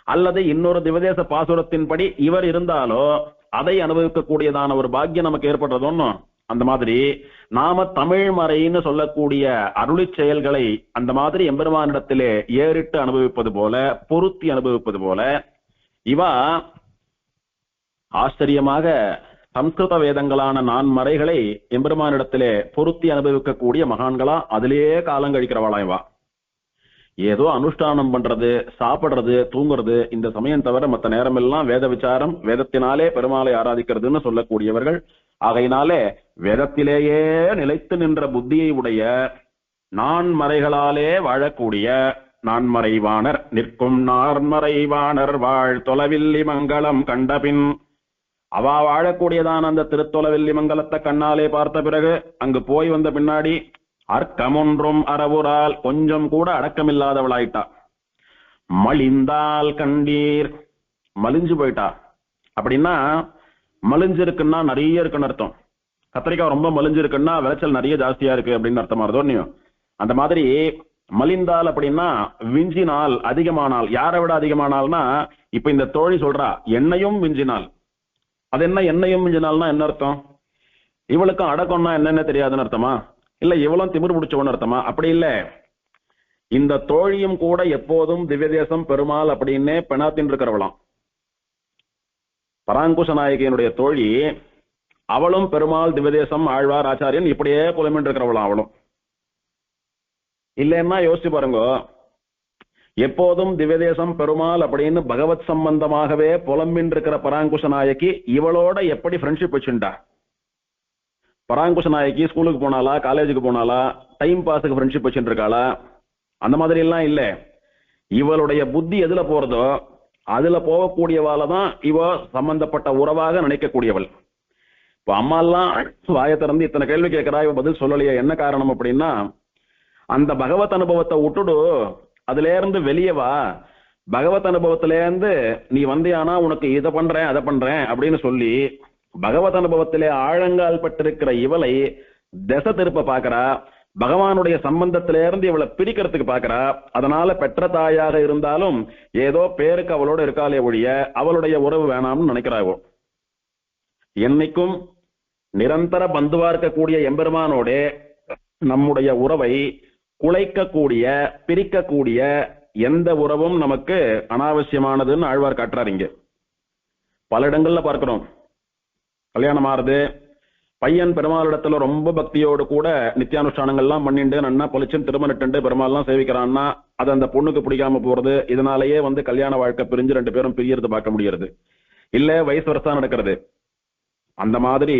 அல்லது இன்னொரு திவ்யதேச பாசுரத்தின்படி இவர் இருந்தாலோ அதை அனுபவிக்கக்கூடியதான ஒரு பாக்கியம் நமக்கு ஏற்படுறதோன்னு அந்த மாதிரி நாம தமிழ் மறைன்னு சொல்லக்கூடிய அருளி செயல்களை அந்த மாதிரி எம்பெருமானிடத்திலே ஏறிட்டு அனுபவிப்பது போல, பொருத்தி அனுபவிப்பது போல, இவா ஆச்சரியமாக சம்ஸ்கிருத வேதங்களான நான்மறைகளை எம்பெருமானிடத்திலே பொருத்தி அனுபவிக்கக்கூடிய மகான்களா அதிலேயே காலம் கழிக்கிறவாளா இவா. ஏதோ அனுஷ்டானம் பண்றது, சாப்பிடுறது, தூங்குறது இந்த சமயம் தவிர மற்ற நேரம் எல்லாம் வேத விசாரம், வேதத்தினாலே பெருமாளை ஆராதிக்கிறதுன்னு சொல்லக்கூடியவர்கள். ஆகையினாலே வேதத்திலேயே நிலைத்து நின்ற புத்தியை உடைய நான்மறைகளாலே வாழக்கூடிய நான்மறைவாணர் நிற்கும் நான்மறைவாணர் வாழ் தொலைவில்லி மங்களம் கண்டபின் அவா வாழக்கூடியதான அந்த திருத்தொலைவில்லி மங்கலத்தை கண்ணாலே பார்த்த பிறகு அங்கு போய் வந்த பின்னாடி அர்க்கமொன்றும் அறவுரால் கொஞ்சம் கூட அடக்கமில்லாதவளாயிட்டா. மலிந்தால் கண்டீர், மலிஞ்சு போயிட்டா. அப்படின்னா மலிஞ்சிருக்குன்னா நிறைய இருக்குன்னு அர்த்தம். கத்திரிக்காய் ரொம்ப மலிஞ்சிருக்குன்னா விளைச்சல் நிறைய ஜாஸ்தியா இருக்கு அப்படின்னு அர்த்தமா இருந்தோம். அந்த மாதிரி மலிந்தால் அப்படின்னா விஞ்சினால், அதிகமானால். யாரை விட அதிகமானால்னா இப்ப இந்த தோழி சொல்றா என்னையும் விஞ்சினால். அது என்ன எண்ணெயும் மிஞ்சினால்னா என்ன அர்த்தம்? இவளுக்கும் அடக்கம்னா என்னன்னு தெரியாதுன்னு அர்த்தமா? இல்ல இவளும் திமிர் பிடிச்சவன்னு அர்த்தமா? அப்படி இல்ல, இந்த தோழியும் கூட எப்போதும் திவ்யதேசம் பெருமாள் அப்படின்னே பெணாத்தின் இருக்கிறவளாம். பராங்குஷ நாயகியினுடைய தோழி அவளும் பெருமாள், திவ்யதேசம், ஆழ்வார், ஆச்சாரியன் இப்படியே புலமின் இருக்கிறவளாம் அவளும். இல்லைன்னா யோசிச்சு பாருங்க, எப்போதும் திவ்யதேசம் பெருமாள் அப்படின்னு பகவத் சம்பந்தமாகவே புலம்பின் இருக்கிற பராங்குஷ நாயகி இவளோட எப்படி ஃப்ரெண்ட்ஷிப் வச்சுட்டா? பராங்குஷ நாயகி ஸ்கூலுக்கு போனாலா, காலேஜுக்கு போனாலா, டைம் பாஸுக்கு ஃப்ரெண்ட்ஷிப் வச்சுட்டு இருக்காளா? அந்த மாதிரி எல்லாம் இல்ல. இவளுடைய புத்தி எதுல போறதோ அதுல போகக்கூடியவால தான் இவ சம்பந்தப்பட்ட உறவாக நினைக்கக்கூடியவள். இப்ப அம்மா எல்லாம் வாயை திறந்து இத்தனை கேள்வி கேட்கிறா, இவ பதில் சொல்லலையே, என்ன காரணம் அப்படின்னா அந்த பகவத் அனுபவத்தை விட்டுடு, அதுல இருந்து வெளியே வா, பகவத் அனுபவத்திலேருந்து நீ வந்தியானா உனக்கு இதை பண்றேன் அதை பண்றேன் அப்படின்னு சொல்லி பகவத் அனுபவத்திலே ஆழங்கால் பட்டிருக்கிற இவளை திசை திருப்ப பாக்குறா. பகவானுடைய சம்பந்தத்திலிருந்து இவளை பிரிக்கிறதுக்கு பாக்குறா. அதனால பெற்ற தாயாக இருந்தாலும் ஏதோ பேருக்கு அவளோட இருக்காளே ஒழிய அவளுடைய உறவு வேணாம்னு நினைக்கிறாவோ. என்னைக்கும் நிரந்தர பந்துவா இருக்கக்கூடிய எம்பெருமானோட நம்முடைய உறவை குலைக்கக்கூடிய பிரிக்கக்கூடிய எந்த உறவும் நமக்கு அனாவசியமானதுன்னு ஆழ்வார் காட்டுறாரு. இங்க பல இடங்கள்ல பார்க்கிறோம். கல்யாணம் ஆறுது, பையன் பெருமாளிடத்துல ரொம்ப பக்தியோடு கூட நித்தியானுஷ்டானங்கள்லாம் பண்ணிட்டு நன்னா பொலிச்சுன்னு திருமணிட்டு பெருமாள்லாம் சேவிக்கிறான்னா அது அந்த பொண்ணுக்கு பிடிக்காம போறது. இதனாலேயே கல்யாண வாழ்க்கை பிரிஞ்சு ரெண்டு பேரும் பிரியறது பார்க்க முடியாது. இல்ல வயசு வருஷம் நடக்கிறது. அந்த மாதிரி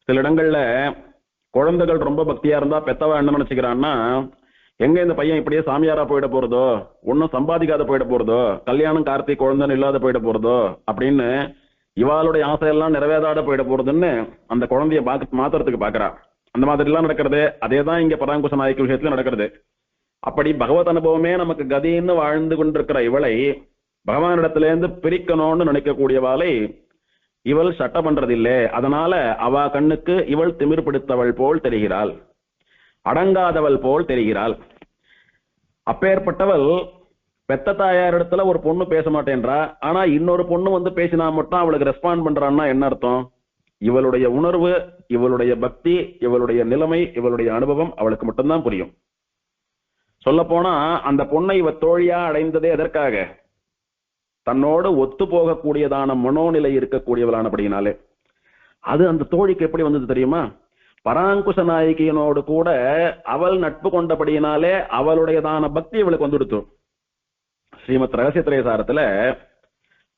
சில இடங்கள்ல குழந்தைகள் ரொம்ப பக்தியா இருந்தா பெத்தவா என்ன நினைச்சுக்கிறான்னா, எங்க இந்த பையன் இப்படியே சாமியாரா போயிட போறதோ, ஒன்னும் சம்பாதிக்காத போயிட போறதோ, கல்யாணம் கார்த்திக் குழந்தைன்னு இல்லாத போயிட போறதோ அப்படின்னு இவாளுடைய ஆசையெல்லாம் நிறைவேறாத போயிட போறதுன்னு அந்த குழந்தைய மாத்துறதுக்கு பாக்குறா. அந்த மாதிரி எல்லாம் நடக்கிறது. அதேதான் இங்க பராங்குச நாயக்கு விஷயத்துல நடக்கிறது. அப்படி பகவத் அனுபவமே நமக்கு கதின்னு வாழ்ந்து கொண்டிருக்கிற இவளை பகவானிடத்துல இருந்து பிரிக்கணும்னு நினைக்கக்கூடியவாளை இவள் சட்ட பண்றதில்லை. அதனால அவ கண்ணுக்கு இவள் திமிர் பிடித்தவள் போல் தெரிகிறாள், அடங்காதவள் போல் தெரிகிறாள். அப்பேற்பட்டவள் பெத்த தாயார் இடத்துல ஒரு பொண்ணு பேச மாட்டேன்றா. ஆனா இன்னொரு பொண்ணு பேசினா மட்டும் அவளுக்கு ரெஸ்பாண்ட் பண்றான்னா என்ன அர்த்தம்? இவளுடைய உணர்வு, இவளுடைய பக்தி, இவளுடைய நிலைமை, இவளுடைய அனுபவம் அவளுக்கு மட்டும்தான் புரியும். சொல்ல போனா அந்த பொண்ணை இவ தோழியா அடைந்ததே எதற்காக? தன்னோடு ஒத்து போகக்கூடியதான மனோநிலை இருக்கக்கூடியவளானபடினாலே. அது அந்த தோழிக்கு எப்படி வந்தது தெரியுமா? பராங்குச நாயகியனோடு கூட அவள் நட்பு கொண்டபடியினாலே அவளுடையதான பக்தி இவளுக்கு வந்துடுத்து. ஸ்ரீமத் ரகசிய திரயசாரத்துல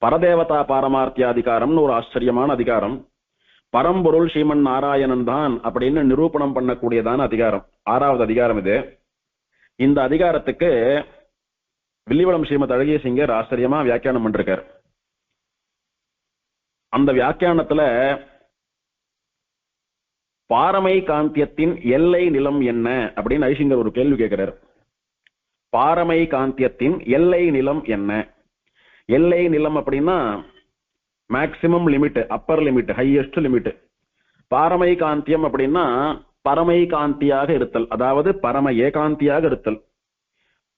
பரதேவதா பாரமார்த்திய அதிகாரம்னு ஒரு ஆச்சரியமான அதிகாரம். பரம்பொருள் ஸ்ரீமன் நாராயணன் தான் அப்படின்னு நிரூபணம் பண்ணக்கூடியதான அதிகாரம், 6வது அதிகாரம் இது. இந்த அதிகாரத்துக்கு வில்லிவளம் ஸ்ரீமத் அழகிய சிங்கர் ஆச்சரியமா வியாக்கியானம் பண்ணிருக்கார். அந்த வியாக்கியானத்துல பாரமை காந்தியத்தின் எல்லை நிலம் என்ன அப்படின்னு ஐசிங்கர் ஒரு கேள்வி கேட்கிறார். பாரமை காந்தியத்தின் எல்லை நிலம் என்ன? எல்லை நிலம் அப்படின்னா maximum limit, upper limit, highest limit. பாரமை காந்தியம் அப்படின்னா பரமை காந்தியாக இருத்தல், அதாவது பரம ஏகாந்தியாக இருத்தல்.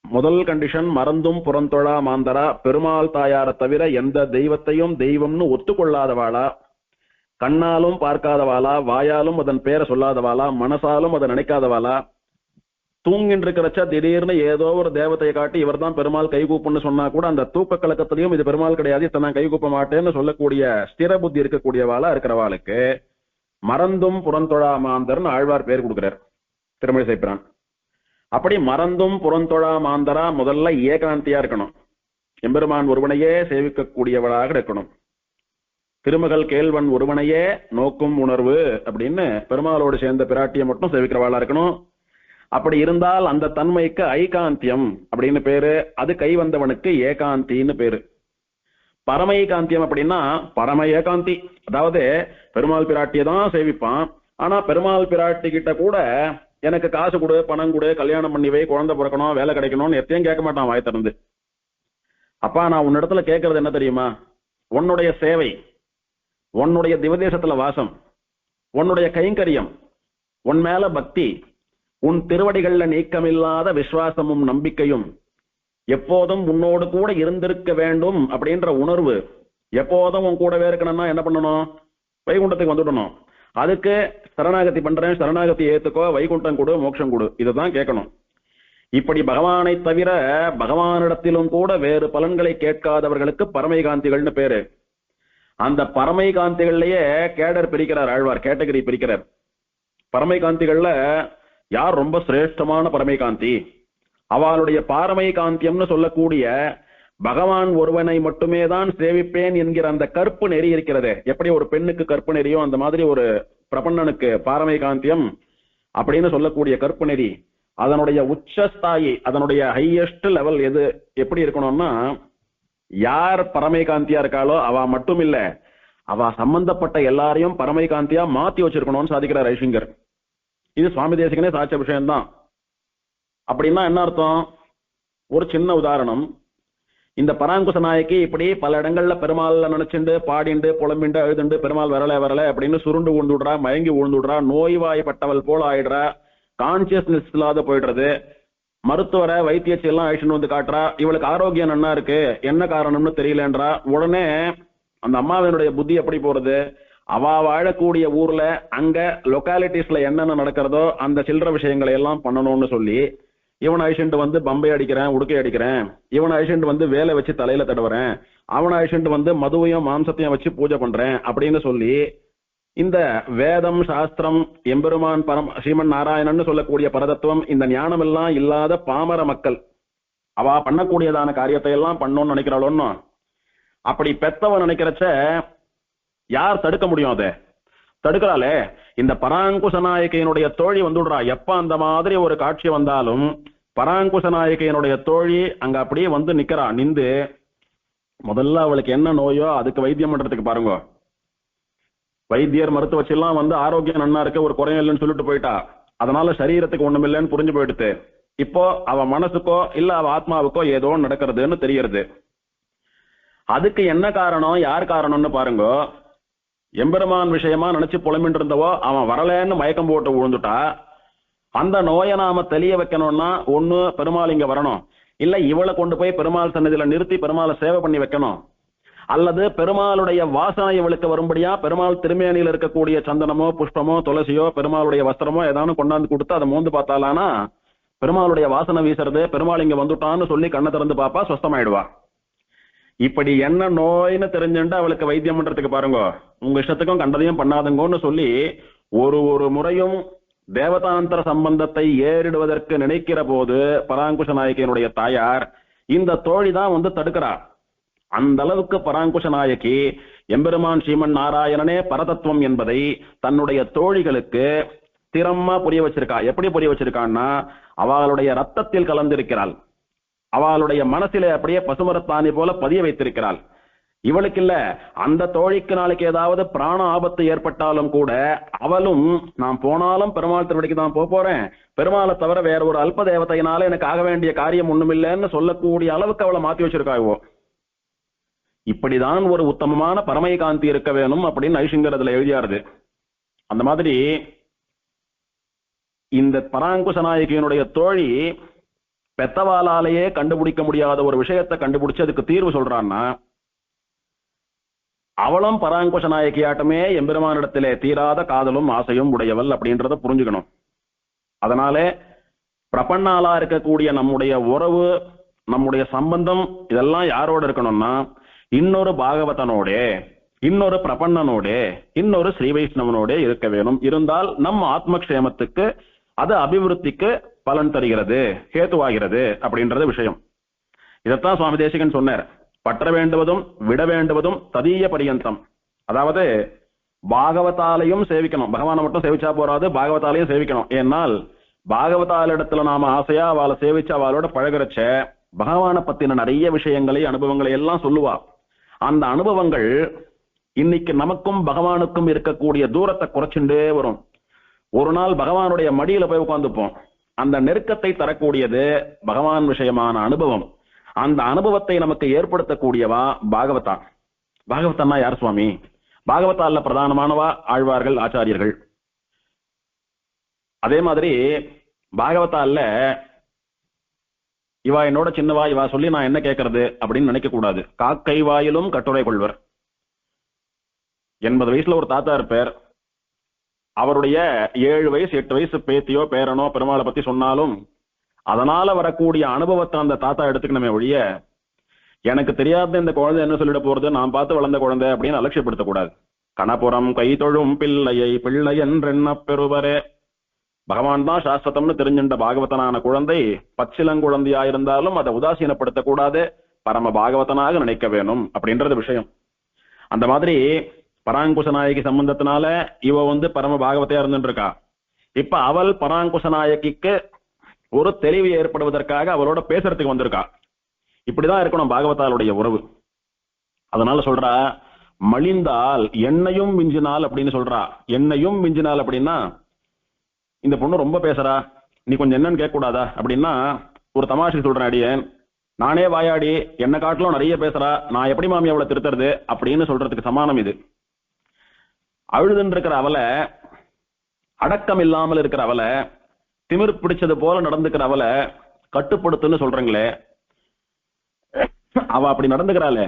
முதல் கண்டிஷன் மறந்தும் புறந்தொழா மாந்தரா, பெருமாள் தாயார தவிர எந்த தெய்வத்தையும் தெய்வம்னு ஒத்துக்கொள்ளாதவாளா, கண்ணாலும் பார்க்காதவாளா, வாயாலும் அதன் பேரை சொல்லாதவாளா, மனசாலும் அதை நினைக்காதவாளா, தூங்கின்னு இருக்கிறச்சா திடீர்னு ஏதோ ஒரு தேவத்தையை காட்டி இவர் தான் பெருமாள் கைகூப்புன்னு சொன்னா கூட அந்த தூக்க கலக்கத்திலையும் இது பெருமாள் கிடையாது, இத்தனை நான் கைகூப்ப மாட்டேன்னு சொல்லக்கூடிய ஸ்திர புத்தி இருக்கக்கூடியவாளா இருக்கிறவாளுக்கு மறந்தும் புறந்தொழா மாந்தர்னு ஆழ்வார் பேர் கொடுக்கிறார் திருமணி செய்கிறான். அப்படி மறந்தும் புறந்தொழா மாந்தரா முதல்ல ஏகாந்தியா இருக்கணும், எம்பெருமான் ஒருவனையே சேவிக்கக்கூடியவளாக இருக்கணும். திருமகள் கேள்வன் ஒருவனையே நோக்கும் உணர்வு அப்படின்னு பெருமாளோடு சேர்ந்த பிராட்டியை மட்டும் சேவிக்கிறவாளா இருக்கணும். அப்படி இருந்தால் அந்த தன்மைக்கு ஐகாந்தியம் அப்படின்னு பேரு. அது கை வந்தவனுக்கு ஏகாந்தின்னு பேரு. பரம ஏகாந்தியம் அப்படின்னா பரம ஏகாந்தி, அதாவது பெருமாள் பிராட்டியை தான் சேவிப்பான். ஆனா பெருமாள் பிராட்டி கிட்ட கூட எனக்கு காசு கொடு, பணம் கொடு, கல்யாணம் பண்ணி வை, குழந்தை பிறக்கணும், வேலை கிடைக்கணும்னு எத்தையும் கேட்க மாட்டான் வாய் திறந்து. அப்பா நான் உன்னிடத்துல கேட்கறது என்ன தெரியுமா? உன்னுடைய சேவை, உன்னுடைய திவதேசத்துல வாசம், உன்னுடைய கைங்கரியம், உன் மேல பக்தி, உன் திருவடிகள்ல நீக்கமில்லாத விசுவாசமும் நம்பிக்கையும், எப்போதும் உன்னோடு கூட இருந்திருக்க வேண்டும் அப்படின்ற உணர்வு, எப்போதும் உன் கூடவே இருக்கணும்னா என்ன பண்ணணும்? வைகுண்டத்துக்கு வந்துடணும். அதுக்கு சரணாகதி பண்றேன், சரணாகதி ஏத்துக்கோ, வைகுண்டம் கொடு, மோட்சம் கொடு, இதுதான் கேட்கணும். இப்படி பகவானை தவிர பகவானிடத்திலும் கூட வேறு பலன்களை கேட்காதவர்களுக்கு பரமைகாந்திகள்னு பேரு. அந்த பரமைகாந்திகள்லயே கேடர் பிரிக்கிறார் ஆழ்வார், கேட்டகரி பிரிக்கிறார். பரமைகாந்திகள்ல யார் ரொம்ப சிரேஷ்டமான பரமைகாந்தி? அவளுடைய பாரமை காந்தியம்னு சொல்லக்கூடிய பகவான் ஒருவனை மட்டுமே தான் சேவிப்பேன் என்கிற அந்த கற்பு நெறி இருக்கிறது. எப்படி ஒரு பெண்ணுக்கு கற்பு நெறியோ அந்த மாதிரி ஒரு பிரபன்னனுக்கு பாரமை காந்தியம் அப்படின்னு சொல்லக்கூடிய கற்பு நெறி, அதனுடைய உச்சஸ்தாயி, அதனுடைய ஹையஸ்ட் லெவல் எது எப்படி இருக்கணும்னா, யார் பரமை காந்தியா இருக்காளோ அவ மட்டும் இல்ல, அவ சம்பந்தப்பட்ட எல்லாரையும் பரமை காந்தியா மாத்தி வச்சிருக்கணும்னு சாதிக்கிறார் ஐசிங்கர். இது சுவாமி தேசிகனே சாட்சிய விஷயம்தான். அப்படின்னா என்ன அர்த்தம்? ஒரு சின்ன உதாரணம். இந்த பராங்குச நாயக்கி இப்படி பல இடங்கள்ல பெருமாள்ல நினைச்சுண்டு பாடிண்டு புலம்பிண்டு அழுதுண்டு பெருமாள் வரல வரல அப்படின்னு சுருண்டு விழுந்துடுறா, மயங்கி விழுந்துடுறா, நோய்வாய்ப்பட்டவள் போல ஆயிடுறா, கான்சியஸ்னஸ் இல்லாத போயிடுறது. மருத்துவரை வைத்தியச்சி எல்லாம் அழிச்சுட்டு வந்து காட்டுறா, இவளுக்கு ஆரோக்கியம் நன்னா இருக்கு, என்ன காரணம்னு தெரியலன்றா. உடனே அந்த அம்மாவினுடைய புத்தி எப்படி போறது, அவ வாழக்கூடிய ஊர்ல அங்க லொக்காலிட்டிஸ்ல என்னென்ன நடக்கிறதோ அந்த சில்லற விஷயங்களை எல்லாம் பண்ணணும்னு சொல்லி இவன் அழிச்சுட்டு வந்து பம்பை அடிக்கிறேன், உடுக்கை அடிக்கிறேன், இவன் அழிச்சுட்டு வந்து வேலை வச்சு தலையில தடவுறேன், அவன் அழிச்சுட்டு வந்து மதுவையும் மாம்சத்தையும் வச்சு பூஜை பண்றேன் அப்படின்னு சொல்லி இந்த வேதம் சாஸ்திரம் எம்பெருமான் ஸ்ரீமன் நாராயணன் சொல்லக்கூடிய பரதத்துவம் இந்த ஞானம் எல்லாம் இல்லாத பாமர மக்கள் அவ பண்ணக்கூடியதான காரியத்தை எல்லாம் பண்ணணும்னு நினைக்கிறாளோன்னு. அப்படி பெத்தவன் நினைக்கிறச்ச யார் தடுக்க முடியும்? அதை தடுக்கிறாளே இந்த பராங்குச நாயகையினுடைய தோழி வந்துடுறா. எப்ப அந்த மாதிரி ஒரு காட்சி வந்தாலும் பராங்குச நாயகையினுடைய தோழி அங்க அப்படியே வந்து நிக்கிறா. நின்று முதல்ல அவளுக்கு என்ன நோயோ அதுக்கு வைத்தியம் பண்றதுக்கு பாருங்க. வைத்தியர் மருத்துவச்செல்லாம் வந்து ஆரோக்கியம் நன்னா இருக்கு, ஒரு குறையும் இல்லைன்னு சொல்லிட்டு போயிட்டா. அதனால சரீரத்துக்கு ஒண்ணும் இல்லைன்னு புரிஞ்சு போயிடுது. இப்போ அவ மனசுக்கோ இல்ல அவ ஆத்மாவுக்கோ ஏதோ நடக்கிறதுன்னு தெரியறது. அதுக்கு என்ன காரணம், யார் காரணம்னு பாருங்க. எம்பெருமான் விஷயமா நினைச்சு புலம்பிட்டு இருந்தவோ அவன் வரலன்னு மயக்கம் போட்டு விழுந்துட்டா. அந்த நோயை நாம தெளிய வைக்கணும்னா ஒண்ணு பெருமாள் இங்க வரணும், இல்ல இவளை கொண்டு போய் பெருமாள் சன்னதியில நிறுத்தி பெருமாளை சேவை பண்ணி வைக்கணும், அல்லது பெருமாளுடைய வாசனை இவளுக்கு வரும்படியா பெருமாள் திருமேனியில் இருக்கக்கூடிய சந்தனமோ புஷ்பமோ துளசியோ பெருமாளுடைய வஸ்திரமோ ஏதாவது கொண்டாந்து கொடுத்து அதை மோந்து பார்த்தாலானா பெருமாளுடைய வாசனை வீசுறது, பெருமாள் இங்க வந்துட்டான்னு சொல்லி கண்ணை திறந்து பாப்பா, சொஸ்தமாயிடுவா. இப்படி என்ன நோய்னு தெரிஞ்சுட்டு அவளுக்கு வைத்தியம் பண்றதுக்கு பாருங்க. உங்க இஷ்டத்துக்கும் கண்டதையும் பண்ணாதுங்கன்னு சொல்லி ஒரு முறையும் தேவதாந்தர சம்பந்தத்தை ஏறிடுவதற்கு நினைக்கிற போது பராங்குஷ நாயகியினுடைய தாயார் இந்த தோழி தான் வந்து தடுக்கிறா. அந்த அளவுக்கு பராங்குஷ நாயகி எம்பெருமான் ஸ்ரீமன் நாராயணனே பரதத்துவம் என்பதை தன்னுடைய தோழிகளுக்கு திறமா புரிய வச்சிருக்கா. எப்படி புரிய வச்சிருக்கான்னா அவளுடைய ரத்தத்தில் கலந்திருக்கிறாள், அவளுடைய மனசிலே அப்படியே பசுமரத்தானி போல பதிய வைத்திருக்கிறாள். இவளுக்கு இல்ல, அந்த தோழிக்கு நாளைக்கு ஏதாவது பிராண ஆபத்து ஏற்பட்டாலும் கூட அவளும் நான் போனாலும் பெருமாள் திருவடிக்கு தான் போறேன், பெருமாளை தவிர வேற ஒரு அல்ப தேவதையினால எனக்கு ஆக வேண்டிய காரியம் ஒண்ணும் இல்லைன்னு சொல்லக்கூடிய அளவுக்கு அவளை மாத்தி வச்சிருக்காவோ. இப்படிதான் ஒரு உத்தமமான பரமை காந்தி இருக்க வேணும் அப்படின்னு ஐஷிங்கர் அதுல எழுதியாருது. அந்த மாதிரி இந்த பராங்குச நாயகியினுடைய தோழி பெத்தவாலாலேயே கண்டுபிடிக்க முடியாத ஒரு விஷயத்தை கண்டுபிடிச்சு அதுக்கு தீர்வு சொல்றான்னா அவளும் பராங்குஷ நாயகியாட்டமே எம்பெருமானிடத்திலே தீராத காதலும் ஆசையும் உடையவள் அப்படின்றத புரிஞ்சுக்கணும். அதனாலே பிரபன்னாலா இருக்கக்கூடிய நம்முடைய உறவு, நம்முடைய சம்பந்தம் இதெல்லாம் யாரோட இருக்கணும்னா இன்னொரு பாகவதனோட, இன்னொரு பிரபன்னனோட, இன்னொரு ஸ்ரீ வைஷ்ணவனோட இருக்க வேணும். இருந்தால் நம் ஆத்மக்ஷேமத்துக்கு அது அபிவிருத்திக்கு பலன் தருகிறது, ஹேத்துவாகிறது அப்படின்றது விஷயம். இதைத்தான் சுவாமி தேசிகன் சொன்னார். பற்ற வேண்டுவதும் விட வேண்டுவதும் ததீய பரியந்தம். அதாவது பாகவதாலையும் சேவிக்கணும், பகவானை மட்டும் சேவிச்சா போறாது, பாகவதாலையும் சேவிக்கணும். ஏன்னால் பாகவதாலிடத்துல நாம ஆசையா அவளை சேவிச்சு அவளோட பழகிறச்ச பகவானை பத்தின நிறைய விஷயங்களை அனுபவங்களை எல்லாம் சொல்லுவா. அந்த அனுபவங்கள் இன்னைக்கு நமக்கும் பகவானுக்கும் இருக்கக்கூடிய தூரத்தை குறைச்சுட்டே வரும். ஒரு நாள் பகவானுடைய மடியில போய் உட்கார்ந்துப்போம். அந்த நெருக்கத்தை தரக்கூடியது பகவான் விஷயமான அனுபவம். அந்த அனுபவத்தை நமக்கு ஏற்படுத்தக்கூடியவா பாகவதா. பாகவதன்னா யார் சுவாமி? பாகவதால பிரதானமானவா ஆழ்வார்கள், ஆச்சாரியர்கள். அதே மாதிரி பாகவதால இவா என்னோட சின்னவா, இவா சொல்லி நான் என்ன கேட்கறது அப்படின்னு நினைக்க கூடாது. காக்கை வாயிலும் கட்டுரை கொள்வர். 80 வயசுல ஒரு தாத்தா இருப்பார். அவருடைய 7 வயசு 8 வயசு பேத்தியோ பேரனோ பெருமாளை பத்தி சொன்னாலும் அதனால வரக்கூடிய அனுபவத்தை அந்த தாத்தா எடுத்துக்கணுமே ஒழிய எனக்கு தெரியாத இந்த குழந்தை என்ன சொல்லிட போறது, நான் பார்த்து வளர்ந்த குழந்தை அப்படின்னு அலட்சியப்படுத்தக்கூடாது. கணபுரம் கை தொழும் பிள்ளையை பிள்ளை என்றென்ன பெறுவரே. பகவான் தான் சாஸ்வதம்னு தெரிஞ்சின்ற பாகவதனான குழந்தை பச்சிலங்குழந்தையாயிருந்தாலும் அதை உதாசீனப்படுத்தக்கூடாது, பரம பாகவதனாக நினைக்க வேணும் அப்படின்றது விஷயம். அந்த மாதிரி பராங்குச நாயகி சம்பந்தத்தினால இவ வந்து பரம பாகவதையா இருந்துட்டு இருக்கா. இப்ப அவள் பராங்குச நாயகிக்கு ஒரு தெளிவு ஏற்படுவதற்காக அவளோட பேசுறதுக்கு வந்திருக்கா. இப்படிதான் இருக்கணும் பாகவதாளுடைய உறவு. அதனால சொல்றா, மலிந்தால் எண்ணையும் மிஞ்சினால் அப்படின்னு சொல்றா. எண்ணையும் மிஞ்சினால் அப்படின்னா இந்த பொண்ணு ரொம்ப பேசுறா, நீ கொஞ்சம் என்னன்னு கேட்க கூடாதா அப்படின்னா ஒரு தமாஷுக்கு சொல்றேன் அடியேன். நானே வாயாடி என்ன காட்டிலும் நிறைய பேசுறா, நான் எப்படி மாமி அவளை திருத்துறது அப்படின்னு சொல்றதுக்கு சமானம் இது. அழுதுன்னு இருக்கிற அவளை, அடக்கம் இல்லாமல் இருக்கிற அவளை, திமிர் பிடிச்சது போல நடந்துக்கிற அவளை கட்டுப்படுத்துன்னு சொல்றீங்களே, அவ அப்படி நடந்துக்கிறாளே,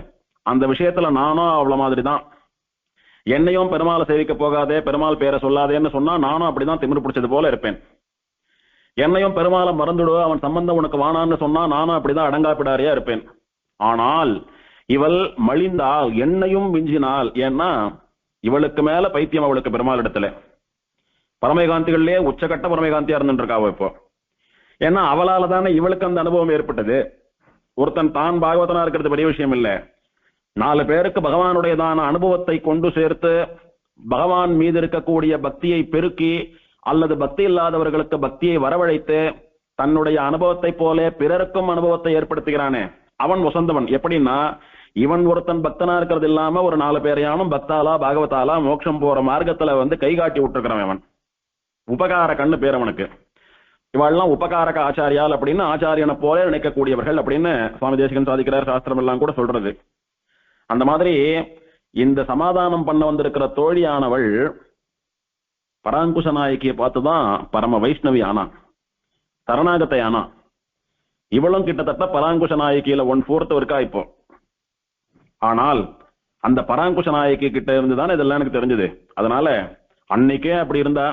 அந்த விஷயத்துல நானும் அவ்வளவு மாதிரிதான். என்னையும் பெருமாளை சேவிக்க போகாதே, பெருமாள் பேரை சொல்லாதேன்னு சொன்னா நானும் அப்படிதான் திமிர் பிடிச்சது போல இருப்பேன். என்னையும் பெருமாளை மறந்துடுவ, அவன் சம்பந்தம் உனக்கு வானான்னு சொன்னா நானும் அப்படிதான் அடங்காப்பிடாரியா இருப்பேன். ஆனால் இவள் மலிந்தால், என்னையும் மிஞ்சினாள். ஏன்னா இவளுக்கு மேல பைத்தியம் அவளுக்கு பெருமாள் இடத்துல. பரமகாந்திகள்லயே உச்சகட்ட பரமகாந்தியா இருந்துருக்காவோ இப்போ. ஏன்னா அவளால தானே இவளுக்கு அந்த அனுபவம் ஏற்பட்டது. ஒருத்தன் தான் பாகவதனா இருக்கிறது பெரிய விஷயம் இல்ல, 4 பேருக்கு பகவானுடையதான அனுபவத்தை கொண்டு சேர்த்து பகவான் மீது இருக்கக்கூடிய பக்தியை பெருக்கி, அல்லது பக்தி இல்லாதவர்களுக்கு பக்தியை வரவழைத்து தன்னுடைய அனுபவத்தை போல பிறருக்கும் அனுபவத்தை ஏற்படுத்துகிறானே, அவன் வசந்தவன். எப்படின்னா, இவன் ஒருத்தன் பக்தனா இருக்கிறது இல்லாம ஒரு 4 பேரையானும் பக்தாலா பாகவதாலா மோட்சம் போற மார்க்கத்துல கை காட்டி விட்டுருக்கிறவன் அவன். உபகார கண்ணு பேர் அவனுக்கு. இவாள்லாம் உபகாரக ஆச்சாரியால் அப்படின்னு ஆச்சாரியனை போல நினைக்கக்கூடியவர்கள் அப்படின்னு சுவாமி தேசிகன் சாதிக்கிறார், சாஸ்திரம் எல்லாம் கூட சொல்றது. அந்த மாதிரி இந்த சமாதானம் பண்ண வந்திருக்கிற தோழியானவள் பராங்குஷ நாயகியை பார்த்துதான் பரம வைஷ்ணவி ஆனா, சரணாகத்தை ஆனா. இவளும் கிட்டத்தட்ட பராங்குஷ நாயகியில 1/4 இருக்கா இப்போ. ஆனால் அந்த பராங்குஷ நாயகி கிட்ட இருந்துதான் இதெல்லாம் எனக்கு தெரிஞ்சது. அதனால அன்னைக்கே அப்படி இருந்தா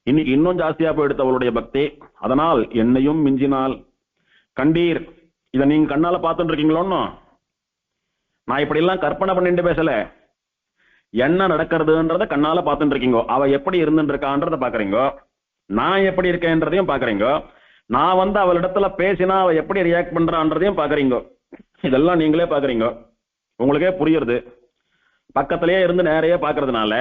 இன்னைக்கு இன்னும் ஜாஸ்தியா போயிடுத்து அவளுடைய பக்தி. அதனால் என்னையும் மிஞ்சினால். கண்டீர், இதை நீங்க கண்ணால பார்த்துட்டு இருக்கீங்களோன்னு, நான் இப்படி எல்லாம் கற்பனை பண்ணிட்டு பேசல, என்ன நடக்கிறதுன்றத கண்ணால பார்த்துட்டு இருக்கீங்க. அவ எப்படி இருந்துட்டு இருக்கான்றத பாக்குறீங்க, நான் எப்படி இருக்கேன்றதையும் பாக்குறீங்க, நான் அவளிடத்துல பேசினா அவ எப்படி ரியாக்ட் பண்றான்றதையும் பாக்குறீங்க. இதெல்லாம் நீங்களே பாக்குறீங்க, உங்களுக்கே புரியுறது. பக்கத்திலேயே இருந்து நேரையே பாக்குறதுனால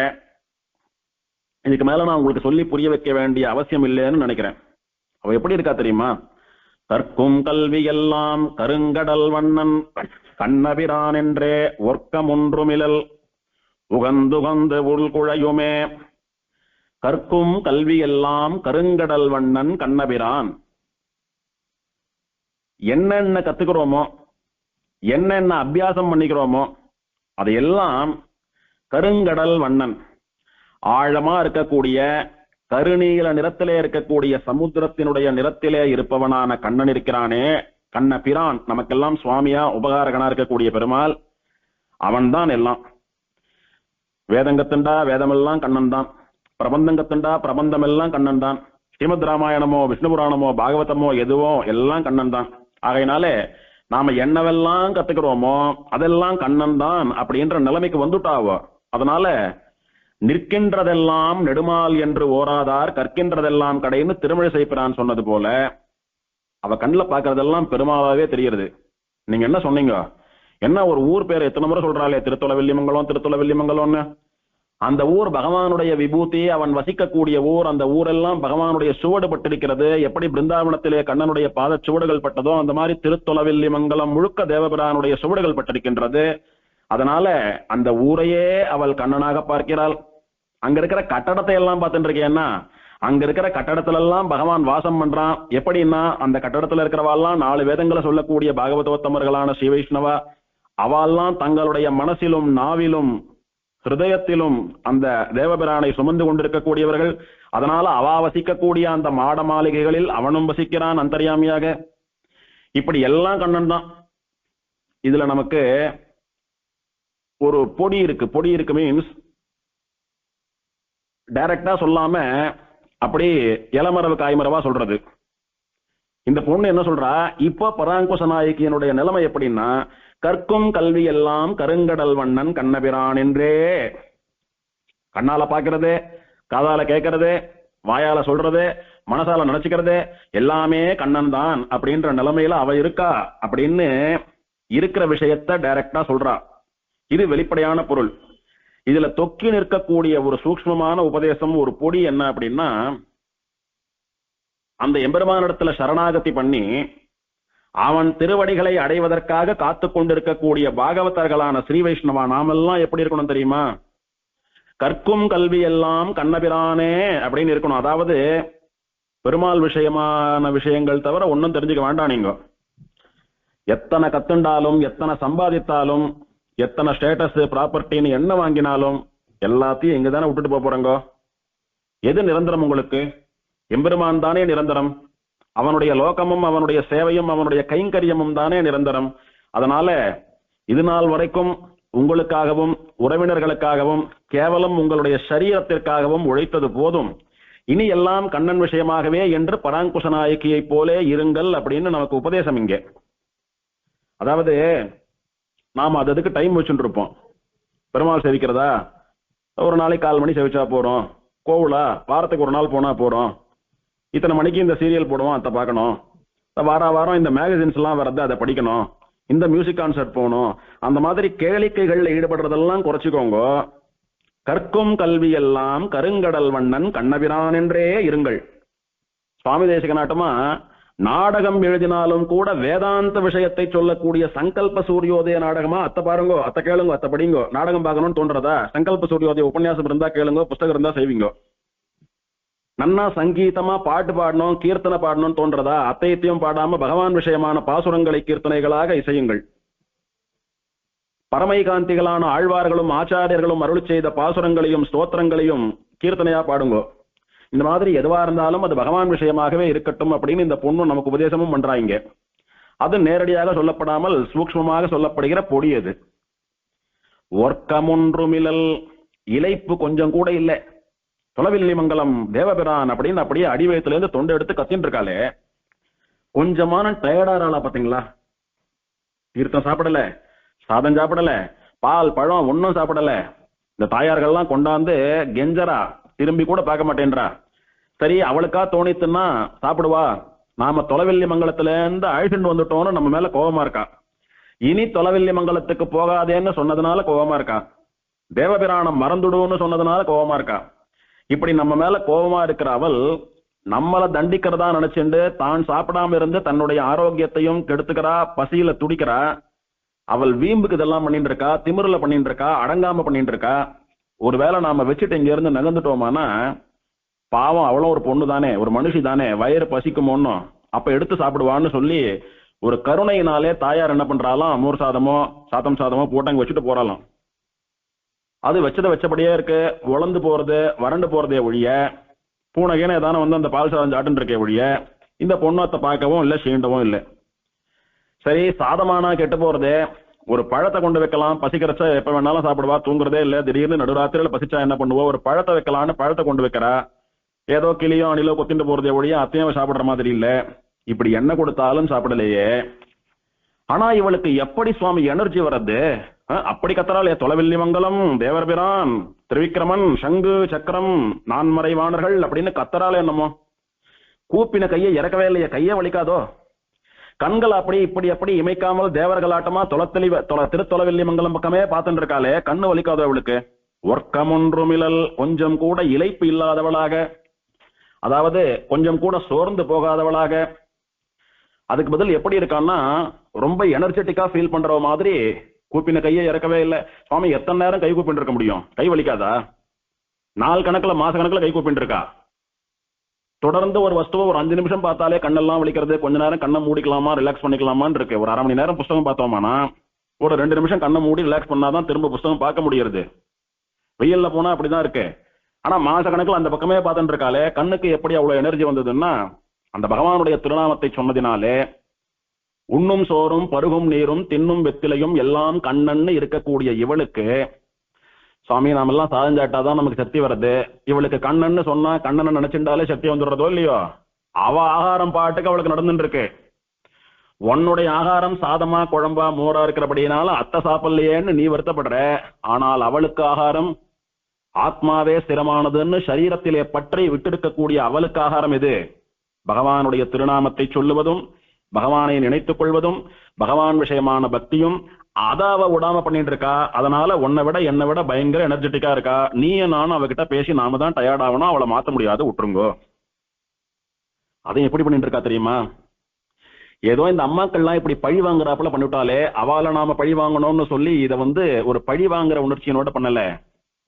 இதுக்கு மேல நான் உங்களுக்கு சொல்லி புரிய வைக்க வேண்டிய அவசியம் இல்லைன்னு நினைக்கிறேன். அவ எப்படி இருக்கா தெரியுமா? கற்கும் கல்வி எல்லாம் கருங்கடல் வண்ணன் கண்ணபிரான் என்றே ஒர்க்கம் ஒன்றுமிழல் உகந்துகந்து உள்குழையுமே. கற்கும் கல்வி எல்லாம் கருங்கடல் வண்ணன் கண்ணபிரான். என்னென்ன கத்துக்கிறோமோ, என்னென்ன அபியாசம் பண்ணிக்கிறோமோ அதையெல்லாம் கருங்கடல் வண்ணன், ஆழமா இருக்கக்கூடிய கருநீல நிறத்திலே இருக்கக்கூடிய சமுத்திரத்தினுடைய நிறத்திலே இருப்பவனான கண்ணன் இருக்கிறானே, கண்ண பிரான், நமக்கெல்லாம் சுவாமியா உபகாரகனா இருக்கக்கூடிய பெருமாள், அவன்தான் எல்லாம். வேதங்கத்துண்டா வேதமெல்லாம் கண்ணன் தான், பிரபந்தங்கத்துண்டா பிரபந்தம் எல்லாம் கண்ணன் தான், ஸ்ரீமத் ராமாயணமோ விஷ்ணு புராணமோ பாகவதமோ எதுவோ எல்லாம் கண்ணன் தான். ஆகையினாலே நாம என்னவெல்லாம் கத்துக்கிறோமோ அதெல்லாம் கண்ணன் தான் அப்படின்ற நிலைமைக்கு வந்துட்டாவோ. அதனால நிற்கின்றதெல்லாம் நெடுமால் என்று ஓராதார் கற்கின்றதெல்லாம் கடைன்னு திருமழிசை பிரான் சொன்னது போல அவ கண்ணில் பாக்குறதெல்லாம் பெருமாளாவே தெரிகிறது. நீங்க என்ன சொன்னீங்க? என்ன ஒரு ஊர் பேர் எத்தனை முறை சொல்றாளே, திருத்தொலவெல்லிமங்கலம் திருத்தொலவெல்லிமங்கலம்னு. அந்த ஊர் பகவானுடைய விபூதி, அவன் வசிக்கக்கூடிய ஊர். அந்த ஊரெல்லாம் பகவானுடைய சுவடு பட்டிருக்கிறது. எப்படி பிருந்தாவனத்திலே கண்ணனுடைய பாத சுவடுகள் பட்டதோ அந்த மாதிரி திருத்தொலவெல்லிமங்கலம் முழுக்க தேவபிரானுடைய சுவடுகள் பட்டிருக்கின்றது. அதனால அந்த ஊரையே அவள் கண்ணனாக பார்க்கிறாள். அங்க இருக்கிற கட்டடத்தை எல்லாம் பார்த்துட்டு இருக்கேன்னா, அங்க இருக்கிற கட்டடத்துல எல்லாம் பகவான் வாசம் பண்றான். எப்படின்னா, அந்த கட்டடத்துல இருக்கிறவாள்லாம் 4 வேதங்களை சொல்லக்கூடிய பாகவதோத்தமர்களான ஸ்ரீ வைஷ்ணவா, அவெல்லாம் தங்களுடைய மனசிலும் நாவிலும் ஹிருதயத்திலும் அந்த தேவபிரானை சுமந்து கொண்டிருக்கக்கூடியவர்கள். அதனால அவ வசிக்கக்கூடிய அந்த மாட மாளிகைகளில் அவனும் வசிக்கிறான் அந்தர்யாமியாக. இப்படி எல்லாம் கண்ணன் தான். இதுல நமக்கு ஒரு பொடி இருக்கு மீன்ஸ் டைரக்டா சொல்லாம அப்படி இளமரவு காய்மரவா சொல்றது. இந்த பொண்ணு என்ன சொல்றா, இப்ப பராங்குஷ நாயகியினுடைய நிலைமை எப்படின்னா, கற்கும் கல்வி எல்லாம் கருங்கடல் வண்ணன் கண்ணபிரான் என்றே. கண்ணால பாக்குறது, காதால கேட்கறது, வாயால சொல்றது, மனசால நினைச்சுக்கிறது எல்லாமே கண்ணன் தான் அப்படின்ற நிலைமையில அவ இருக்கா அப்படின்னு இருக்கிற விஷயத்த டைரக்டா சொல்றா. இது வெளிப்படையான பொருள். இதுல தொக்கி நிற்கக்கூடிய ஒரு சூக்ஷ்மமான உபதேசம், ஒரு பொடி என்ன அப்படின்னா, அந்த எம்பெருமானிடத்துல சரணாகதி பண்ணி அவன் திருவடிகளை அடைவதற்காக காத்து கொண்டிருக்கக்கூடிய பாகவதர்களான ஸ்ரீ வைஷ்ணவா நாமெல்லாம் எப்படி இருக்கணும் தெரியுமா? கற்கும் கல்வி எல்லாம் கண்ணபிரானே அப்படின்னு இருக்கணும். அதாவது பெருமாள் விஷயமான விஷயங்கள் தவிர ஒன்னும் தெரிஞ்சுக்க வேண்டாம். நீங்க எத்தனை கத்துண்டாலும், எத்தனை சம்பாதித்தாலும், எத்தனை ஸ்டேட்டஸ் ப்ராப்பர்ட்டின்னு என்ன வாங்கினாலும் எல்லாத்தையும் இங்க தானே விட்டுட்டு போறோங்க. எது நிரந்தரம் உங்களுக்கு? எம்பெருமான் தானே நிரந்தரம். அவனுடைய லோகமும் அவனுடைய சேவையும் அவனுடைய கைங்கரியமும் தானே நிரந்தரம். அதனால இது நாள் வரைக்கும் உங்களுக்காகவும் உறவினர்களுக்காகவும் கேவலம் உங்களுடைய சரீரத்திற்காகவும் உழைத்தது போதும். இனி எல்லாம் கண்ணன் விஷயமாகவே என்று பராங்குஷ நாயகியை போலே இருங்கள் அப்படின்னு நமக்கு உபதேசம் இங்கே. அதாவது நாம அதுக்கு டைம் வச்சுட்டு இருப்போம். பெருமாள் சேவிக்கிறதா, ஒரு நாளைக்கு 4 மணி சேவிச்சா போறோம். கோவிலா, வாரத்துக்கு ஒரு நாள் போனா போறோம். இத்தனை மணிக்கு இந்த சீரியல் போடுவோம், அதை பார்க்கணும். வாரம் இந்த மேகசின்ஸ் எல்லாம் வரது, அதை படிக்கணும். இந்த மியூசிக் கான்சர்ட் போகணும். அந்த மாதிரி கேளிக்கைகள்ல ஈடுபடுறதெல்லாம் குறைச்சிக்கோங்க. கற்கும் கல்வி எல்லாம் கருங்கடல் வண்ணன் கண்ணபிரான் என்றே இருங்கள். சுவாமி தேசிக நாட்டமா நாடகம் எழுதினாலும் கூட வேதாந்த விஷயத்தை சொல்லக்கூடிய சங்கல்ப சூரியோதய நாடகமா அத்தை பாருங்கோ, அத்தை கேளுங்க, அத்தை படிங்கோ. நாடகம் பார்க்கணும்னு தோன்றதா? சங்கல்ப சூரியோதய உபன்யாசம் இருந்தா கேளுங்க, புஸ்தகம் இருந்தா செய்வீங்க. நன்னா சங்கீதமா பாட்டு பாடணும், கீர்த்தனை பாடணும்னு தோன்றதா? அத்தையத்தையும் பாடாம பகவான் விஷயமான பாசுரங்களை கீர்த்தனைகளாக இசையுங்கள். பரமைகாந்திகளான ஆழ்வார்களும் ஆச்சாரியர்களும் அருள் செய்த பாசுரங்களையும் ஸ்தோத்திரங்களையும் கீர்த்தனையா பாடுங்கோ. இந்த மாதிரி எதுவா இருந்தாலும் அது பகவான் விஷயமாகவே இருக்கட்டும் அப்படின்னு இந்த பொண்ணு நமக்கு உபதேசமும் பண்றாங்க. அது நேரடியாக சொல்லப்படாமல் சூக்ஷ்மமாக சொல்லப்படுகிற பொடி. அது ஒர்க்கமொன்றுமிழல், இலைப்பு கொஞ்சம் கூட இல்லை. தொலைவில்லிமங்கலம் தேவபிரான் அப்படின்னு அப்படியே அடிவயத்துல இருந்து தொண்டை எடுத்து கத்தின்னு இருக்காளே, கொஞ்சமான டயர்டாராளா பாத்தீங்களா? தீர்த்தம் சாப்பிடல, சாதம் சாப்பிடல, பால் பழம் ஒன்னும் சாப்பிடல. இந்த தாயார்கள்லாம் கொண்டாந்து கெஞ்சரா, திரும்பி கூட பார்க்க மாட்டேன்றா. சரி, அவளுக்கா தோணித்துன்னா சாப்பிடுவா. நாம தொலைவில்லி மங்கலத்துல இருந்து அழிச்சுட்டு வந்துட்டோம்னு நம்ம மேல கோபமா இருக்கா. இனி தொலைவில்லி மங்கலத்துக்கு போகாதேன்னு சொன்னதுனால கோபமா இருக்கா. தேவபிராணம் மறந்துடுன்னு சொன்னதுனால கோபமா இருக்கா. இப்படி நம்ம மேல கோபமா இருக்கிற அவள் நம்மளை தண்டிக்கிறதா நினைச்சுண்டு தான் சாப்பிடாம இருந்து தன்னுடைய ஆரோக்கியத்தையும் கெடுத்துக்கிறா, பசியில துடிக்கிறா. அவள் வீம்புக்கு இதெல்லாம் பண்ணிட்டு இருக்கா, திமிருல பண்ணிட்டு இருக்கா, அடங்காம பண்ணிட்டு இருக்கா. ஒருவேளை நாம வச்சுட்டு இங்க இருந்து நகர்ந்துட்டோமானா, பாவம் அவளும் ஒரு பொண்ணு தானே, ஒரு மனுஷி தானே, வயிறு பசிக்குமோன்னு அப்ப எடுத்து சாப்பிடுவான்னு சொல்லி ஒரு கருணையினாலே தாயார் என்ன பண்றாலாம், மோர் சாதமோ சாத்தம் சாதமோ போட்டு அங்க வச்சுட்டு போறாலாம். அது வச்சதை வச்சபடியே இருக்கு, உழந்து போறது வறண்டு போறதே ஒழிய, பூனைகேன ஏதான வந்து அந்த பால் சாதம் சாட்டுன்னு இருக்கே ஒழிய இந்த பொண்ணத்தை பார்க்கவும் இல்லை, சீண்டவும் இல்லை. சரி, சாதமானா கெட்டு போறது, ஒரு பழத்தை கொண்டு வைக்கலாம், பசிக்கிறச்ச எப்ப வேணாலும் சாப்பிடுவா, தூங்குறதே இல்லை. திடீர்னு நடுராத்திரியில பசிச்சா என்ன பண்ணுவோம், ஒரு பழத்தை வைக்கலான்னு பழத்தை கொண்டு வைக்கிறா. ஏதோ கிளியோ அணிலோ கொத்திட்டு போறதே ஒழிய அத்தையும் சாப்பிடுற மாதிரி இல்லை. இப்படி என்ன கொடுத்தாலும் சாப்பிடலையே. ஆனா இவளுக்கு எப்படி சுவாமி எனர்ஜி வர்றது? அப்படி கத்தரால் தொலைவில்லி மங்கலம் தேவர்பிரான் திரிவிக்ரமன் சங்கு சக்கரம் நான்மறைவாணர்கள் அப்படின்னு கத்தரால் என்னமோ. கூப்பின கையை இறக்கவே இல்லையே, கையை வலிக்காதோ? கண்கள் அப்படி இப்படி அப்படி இமைக்காமல் தேவர்களாட்டமா திருத்தொலைவில்லி மங்கலம் பக்கமே பார்த்துட்டு இருக்காளே, கண்ணு வலிக்காதோ அவளுக்கு? ஒர்க்கமொன்றுமிழல், கொஞ்சம் கூட இளைப்பு இல்லாதவளாக, அதாவது கொஞ்சம் கூட சோர்ந்து போகாதவளாக. அதுக்கு பதில் எப்படி இருக்கான்னா, ரொம்ப எனர்ஜெட்டிக்கா ஃபீல் பண்ற மாதிரி கூப்பின கையை இறக்கவே இல்லை. சுவாமி எத்தனை நேரம் கை கூப்பிட்டு இருக்க முடியும்? கை வலிக்காதா? நாள் கணக்குல மாச கணக்குல கை கூப்பிட்டு இருக்கா. தொடர்ந்து ஒரு வஸ்துவை ஒரு 5 நிமிஷம் பார்த்தாலே கண்ணெல்லாம் வலிக்கிறது. கொஞ்ச நேரம் கண்ணை மூடிக்கலாமா, ரிலாக்ஸ் பண்ணிக்கலாமான்னு இருக்கு. ஒரு 1/2 மணி நேரம் புஸ்தகம் பார்த்தோமானா ஒரு 2 நிமிஷம் கண்ணை மூடி ரிலாக்ஸ் பண்ணாதான் திரும்ப புஸ்தகம் பார்க்க முடியறது. வெயில்ல போனா அப்படிதான் இருக்கு. ஆனா மாச கணக்குல அந்த பக்கமே பார்த்துட்டு இருக்காளே, கண்ணுக்கு எப்படி அவ்வளவு எனர்ஜி வந்ததுன்னா அந்த பகவானுடைய திருநாமத்தை சொன்னதினாலே. உண்ணும் சோறும் பருகும் நீரும் தின்னும் வெத்திலையும் எல்லாம் கண்ணன்னு இருக்கக்கூடிய இவளுக்கு, சுவாமி நாம எல்லாம் சாதஞ்சாட்டாதான் நமக்கு சக்தி வருது, இவளுக்கு கண்ணன்னு சொன்னா கண்ணனை நினைச்சுட்டாலே சக்தி வந்துடுறதோ இல்லையோ? அவ ஆகாரம் பாட்டுக்கு அவளுக்கு நடந்துட்டு இருக்கு. உன்னுடைய ஆகாரம் சாதமா குழம்பா மோரா இருக்கிறபடினால அத்தை சாப்பிடலையேன்னு நீ வருத்தப்படுற. ஆனால் அவளுக்கு ஆகாரம் ஆத்மாவே ஸ்திரமானதுன்னு சரீரத்திலே பற்றி விட்டிருக்கக்கூடிய அவளுக்கு ஆகாரம் இது. பகவானுடைய திருநாமத்தை சொல்லுவதும், பகவானை நினைத்துக் கொள்வதும், பகவான் விஷயமான பக்தியும் அதாவ விடாம பண்ணிட்டு இருக்கா. அதனால உன்னை விட என்னை விட பயங்கர எனர்ஜெட்டிக்கா இருக்கா. நீயும் நானும் அவகிட்ட பேசி நாம தான் டயர்ட் ஆகணும், அவளை மாத்த முடியாது, விட்டுருங்கோ. அதையும் எப்படி பண்ணிட்டு இருக்கா தெரியுமா? ஏதோ இந்த அம்மாக்கள்லாம் இப்படி பழி வாங்குறாப்புல பண்ணிவிட்டாலே, அவளை நாம பழி வாங்கணும்னு சொல்லி இதை ஒரு பழி வாங்குற உணர்ச்சியினோட பண்ணல.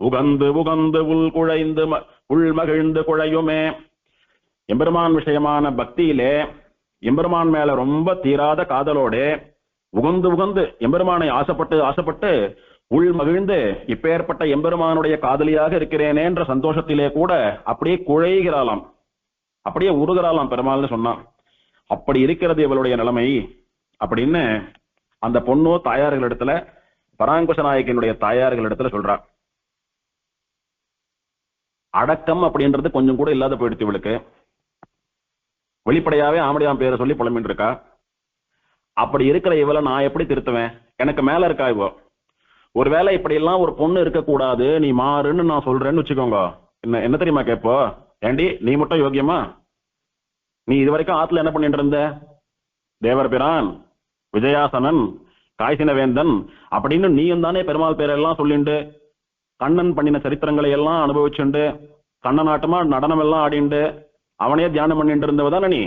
உகந்து உகந்து உள் குழைந்து உள் மகிழ்ந்து குழையுமே. எம்பெருமான் விஷயமான பக்தியிலே, எம்பெருமான் மேல ரொம்ப தீராத காதலோடு உகந்து உகந்து எம்பெருமானை ஆசைப்பட்டு ஆசைப்பட்டு உள் மகிழ்ந்து இப்பேற்பட்ட எம்பெருமானுடைய காதலியாக இருக்கிறேனே என்ற சந்தோஷத்திலே கூட அப்படியே குழைகிறாளாம், அப்படியே உருகிறாளாம் பெருமாள்னு சொன்னான். அப்படி இருக்கிறது இவளுடைய நிலைமை அப்படின்னு அந்த பொண்ணு தாயார்கள் இடத்துல, பராங்குஷ நாயகனுடைய தாயார்கள் இடத்துல சொல்றா. அடக்கம் அப்படின்றது கொஞ்சம் கூட இல்லாத போயிடுச்சு இவளுக்கு. வெளிப்படையாவே ஆமடியாம் பேரை சொல்லி புலம்பின்னு இருக்கா. அப்படி இருக்கிற இவளை நான் எப்படி திருத்துவேன்? எனக்கு மேல இருக்கா இவ. ஒருவேளை இப்படி எல்லாம் ஒரு பொண்ணு இருக்கக்கூடாது, நீ மாறுன்னு நான் சொல்றேன்னு வச்சுக்கோங்க, என்ன என்ன தெரியுமா கேப்போ? ஏண்டி நீ மட்டும் யோகியமா? நீ இது வரைக்கும் ஆத்துல என்ன பண்ணிட்டு இருந்த? தேவர் பிரான், விஜயாசனன், காய்சினவேந்தன் அப்படின்னு நீயும் தானே பெருமாள் பேரெல்லாம் சொல்லிண்டு கண்ணன் பண்ணின சரித்திரங்களை எல்லாம் அனுபவிச்சுண்டு கண்ணனாட்டமா நடனம் எல்லாம் ஆடிண்டு அவனே தியானம் பண்ணிட்டு இருந்தவதானே நீ.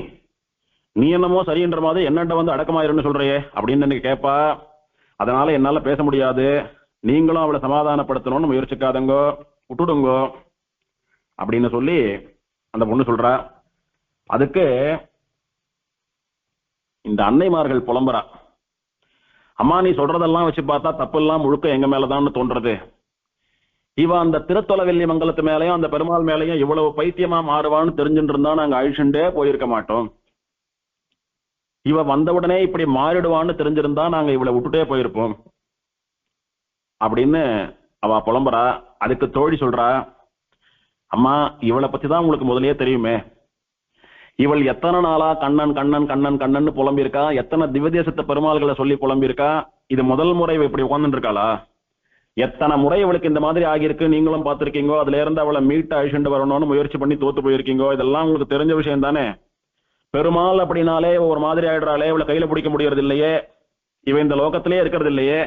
நீ என்னமோ சரின்ற மாதிரி என்னண்ட வந்து அடக்கமாயிருன்னு சொல்றையே அப்படின்னு எனக்கு கேட்பா. அதனால என்னால பேச முடியாது, நீங்களும் அவளை சமாதானப்படுத்தணும்னு முயற்சிக்காதங்கோ, விட்டுடுங்கோ அப்படின்னு சொல்லி அந்த பொண்ணு சொல்றா. அதுக்கு இந்த அன்னைமார்கள் புலம்புறா. அம்மா நீ சொல்றதெல்லாம் வச்சு பார்த்தா தப்பு எல்லாம் முழுக்க எங்க மேலதான் தோன்றது. இவ அந்த திருத்தொலவெள்ளி மங்கலத்து மேலையும் அந்த பெருமாள் மேலையும் இவ்வளவு பைத்தியமா மாறுவான்னு தெரிஞ்சுட்டு இருந்தா நாங்க அழிச்சுட்டே போயிருக்க மாட்டோம். இவ வந்தவுடனே இப்படி மாறிடுவான்னு தெரிஞ்சிருந்தா நாங்க இவளை விட்டுட்டே போயிருப்போம் அப்படின்னு அவ புலம்புறா. அதுக்கு தோழி சொல்றா, அம்மா இவளை பத்தி தான் உங்களுக்கு முதலே தெரியுமே. இவள் எத்தனை நாளா கண்ணன் கண்ணன் கண்ணன் கண்ணன் புலம்பியிருக்கா, எத்தனை திவ்யதேசத்து பெருமாள்களை சொல்லி புலம்பியிருக்கா. இது முதல் முறை இப்படி உட்கார்ந்துட்டு இருக்காளா? எத்தனை முறை இவளுக்கு இந்த மாதிரி ஆகியிருக்கு, நீங்களும் பார்த்திருக்கீங்கோ. அதுல இருந்து அவளை மீட்டு அழிச்சுட்டு வரணும்னு முயற்சி பண்ணி தோத்து போயிருக்கீங்கோ. இதெல்லாம் உங்களுக்கு தெரிஞ்ச விஷயம் தானே. பெருமாள் அப்படின்னாலே ஒரு மாதிரி ஆயிடுறாளே, இவளை கையில பிடிக்க முடியறது இல்லையே, இவ இந்த லோகத்திலே இருக்கிறது இல்லையே.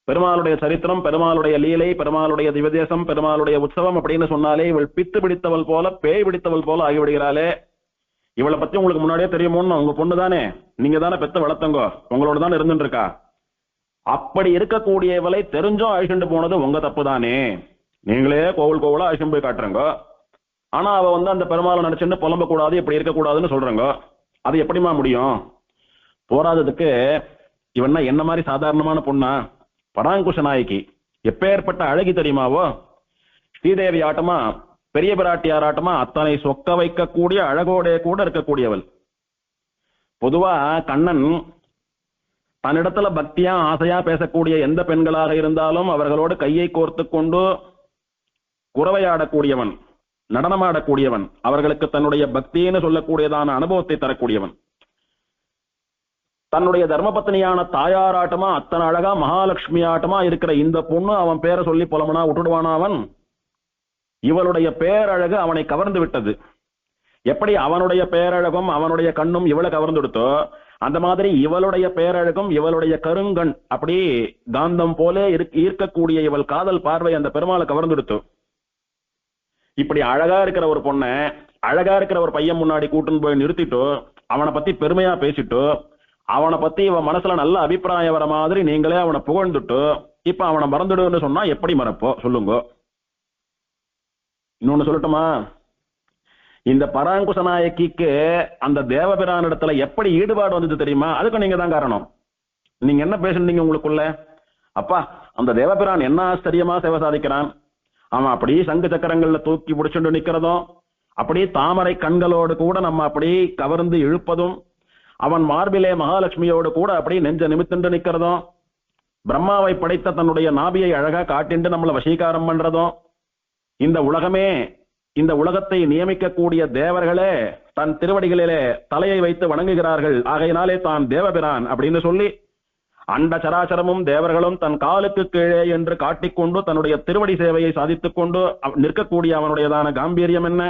பெருமாளுடைய சரித்திரம், பெருமாளுடைய லீலை, பெருமாளுடைய திவ்யதேசம், பெருமாளுடைய உற்சவம் அப்படின்னு சொன்னாலே இவள் பித்து பிடித்தவள் போல, பேய் பிடித்தவள் போல ஆகிவிடுகிறாளே. இவளை பத்தி உங்களுக்கு முன்னாடியே தெரியுமோன்னு உங்க பொண்ணு தானே, நீங்க தானே பெத்த வளர்த்தங்கோ, உங்களோட தானே இருந்துட்டு இருக்கா. அப்படி இருக்கக்கூடியவளை தெரிஞ்சும் அழிச்சுட்டு போனது உங்க தப்பு தானே. நீங்களே கோவில் கோவிலா அழிச்சுட்டு போய் காட்டுறங்க. ஆனா அவ வந்து அந்த பெருமாளை நினைச்சுட்டு புலம்ப கூடாது, இப்படி இருக்கக்கூடாதுன்னு சொல்றங்க. அது எப்படிமா முடியும்? போராததுக்கு இவன்னா என்ன மாதிரி சாதாரணமான பொண்ணா? பராங்குஷ நாயகி, எப்பேற்பட்ட அழகி தெரியுமாவோ. ஸ்ரீதேவி ஆட்டமா, பெரிய பிராட்டியார் ஆட்டமா அத்தனை சொக்க வைக்கக்கூடிய அழகோட கூட இருக்கக்கூடியவள். பொதுவா கண்ணன் தன்னிடத்துல பக்தியா ஆசையா பேசக்கூடிய எந்த பெண்களாக இருந்தாலும் அவர்களோடு கையை கோர்த்து கொண்டு குறவையாடக்கூடியவன், நடனமாடக்கூடியவன், அவர்களுக்கு தன்னுடைய பக்தின்னு சொல்லக்கூடியதான அனுபவத்தை தரக்கூடியவன். தன்னுடைய தர்மபத்னியான தாயாராட்டமா அத்தனை அழகா மகாலட்சுமி ஆட்டமா இருக்கிற இந்த பொண்ணு அவன் பேரை சொல்லி புலமனா விட்டுடுவானா அவன்? இவளுடைய பேரழகு அவனை கவர்ந்து விட்டது. எப்படி அவனுடைய பேரழகும் அவனுடைய கண்ணும் இவளை கவர்ந்துடுத்தோ, அந்த மாதிரி இவளுடைய பேரழகும் இவளுடைய கருங்கண் அப்படி காந்தம் போல ஈர்க்கக்கூடிய இவள் காதல் பார்வை அந்த பெருமாளை கவர்ந்துடுத்து. இப்படி அழகா இருக்கிற ஒரு பொண்ணை, அழகா இருக்கிற ஒரு பையன் முன்னாடி கூட்டுன்னு போய் நிறுத்திட்டு அவனை பத்தி பெருமையா பேசிட்டு அவனை பத்தி இவன் மனசுல நல்ல அபிப்பிராயம் வர மாதிரி நீங்களே அவனை புகழ்ந்துட்டு இப்ப அவனை மறந்துடுன்னு சொன்னா எப்படி மறப்போ சொல்லுங்க? இன்னொன்னு சொல்லட்டுமா? இந்த பராங்குஷ நாயகிக்கு அந்த தேவபிரான் இடத்துல எப்படி ஈடுபாடு வந்தது தெரியுமா? அதுக்கு நீங்க தான் காரணம். நீங்க என்ன பேசுனீங்க உங்களுக்குள்ள? அப்பா அந்த தேவபிரான் என்ன ஆச்சரியமா சேவை சாதிக்கிறான், அவன் அப்படி சங்கு சக்கரங்கள்ல தூக்கி பிடிச்சுட்டு நிக்கிறதும், அப்படி தாமரை கண்களோடு கூட நம்ம அப்படி கவர்ந்து இழுப்பதும், அவன் மார்பிலே மகாலட்சுமியோடு கூட அப்படி நெஞ்ச நிமித்துண்டு நிக்கிறதும், பிரம்மாவை படைத்த தன்னுடைய நாபியை அழகா காட்டிண்டு நம்மளை வசீகாரம் பண்றதும், இந்த உலகமே இந்த உலகத்தை நியமிக்கக்கூடிய தேவர்களே தன் திருவடிகளிலே தலையை வைத்து வணங்குகிறார்கள், ஆகையினாலே தான் தேவபிரான் அப்படின்னு சொல்லி அண்ட சராச்சரமும் தேவர்களும் தன் காலுக்கு கீழே என்று காட்டிக்கொண்டு தன்னுடைய திருவடி சேவையை சாதித்துக் கொண்டு நிற்கக்கூடிய அவனுடையதான காம்பீரியம் என்ன,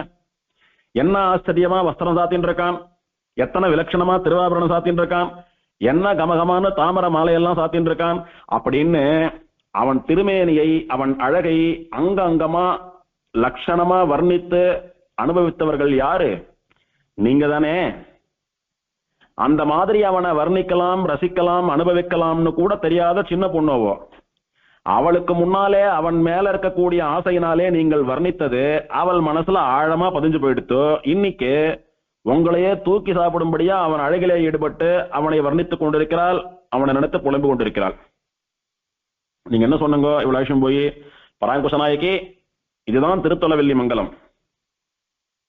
என்ன ஆச்சரியமா வஸ்திரம் சாத்தின் இருக்கான், எத்தனை விலட்சணமா திருவாபரணம் சாத்தின் இருக்கான், என்ன கமகமான தாமர மாலையெல்லாம் சாத்தின் இருக்கான் அப்படின்னு அவன் திருமேனியை அவன் அழகை அங்க அங்கமா லட்சணமா வர்ணித்து அனுபவித்தவர்கள் யாரு? நீங்க தானே. அந்த மாதிரி அவனை வர்ணிக்கலாம், ரசிக்கலாம், அனுபவிக்கலாம்னு கூட தெரியாத சின்ன பொண்ணோவோ, அவளுக்கு முன்னாலே அவன் மேல இருக்கக்கூடிய ஆசையினாலே நீங்கள் வர்ணித்தது அவள் மனசுல ஆழமா பதிஞ்சு போயிடுத்து. இன்னைக்கு உங்களையே தூக்கி சாப்பிடும்படியா அவன் அழகிலே ஈடுபட்டு அவனை வர்ணித்துக் கொண்டிருக்கிறாள். அவனை நினைத்து புலம்பு கொண்டிருக்கிறாள். நீங்க என்ன சொன்னீங்க இவ்வளவு விஷயம் போய்? பராங்குசநாயகி, இதுதான் திருத்தொலவெள்ளி மங்கலம்.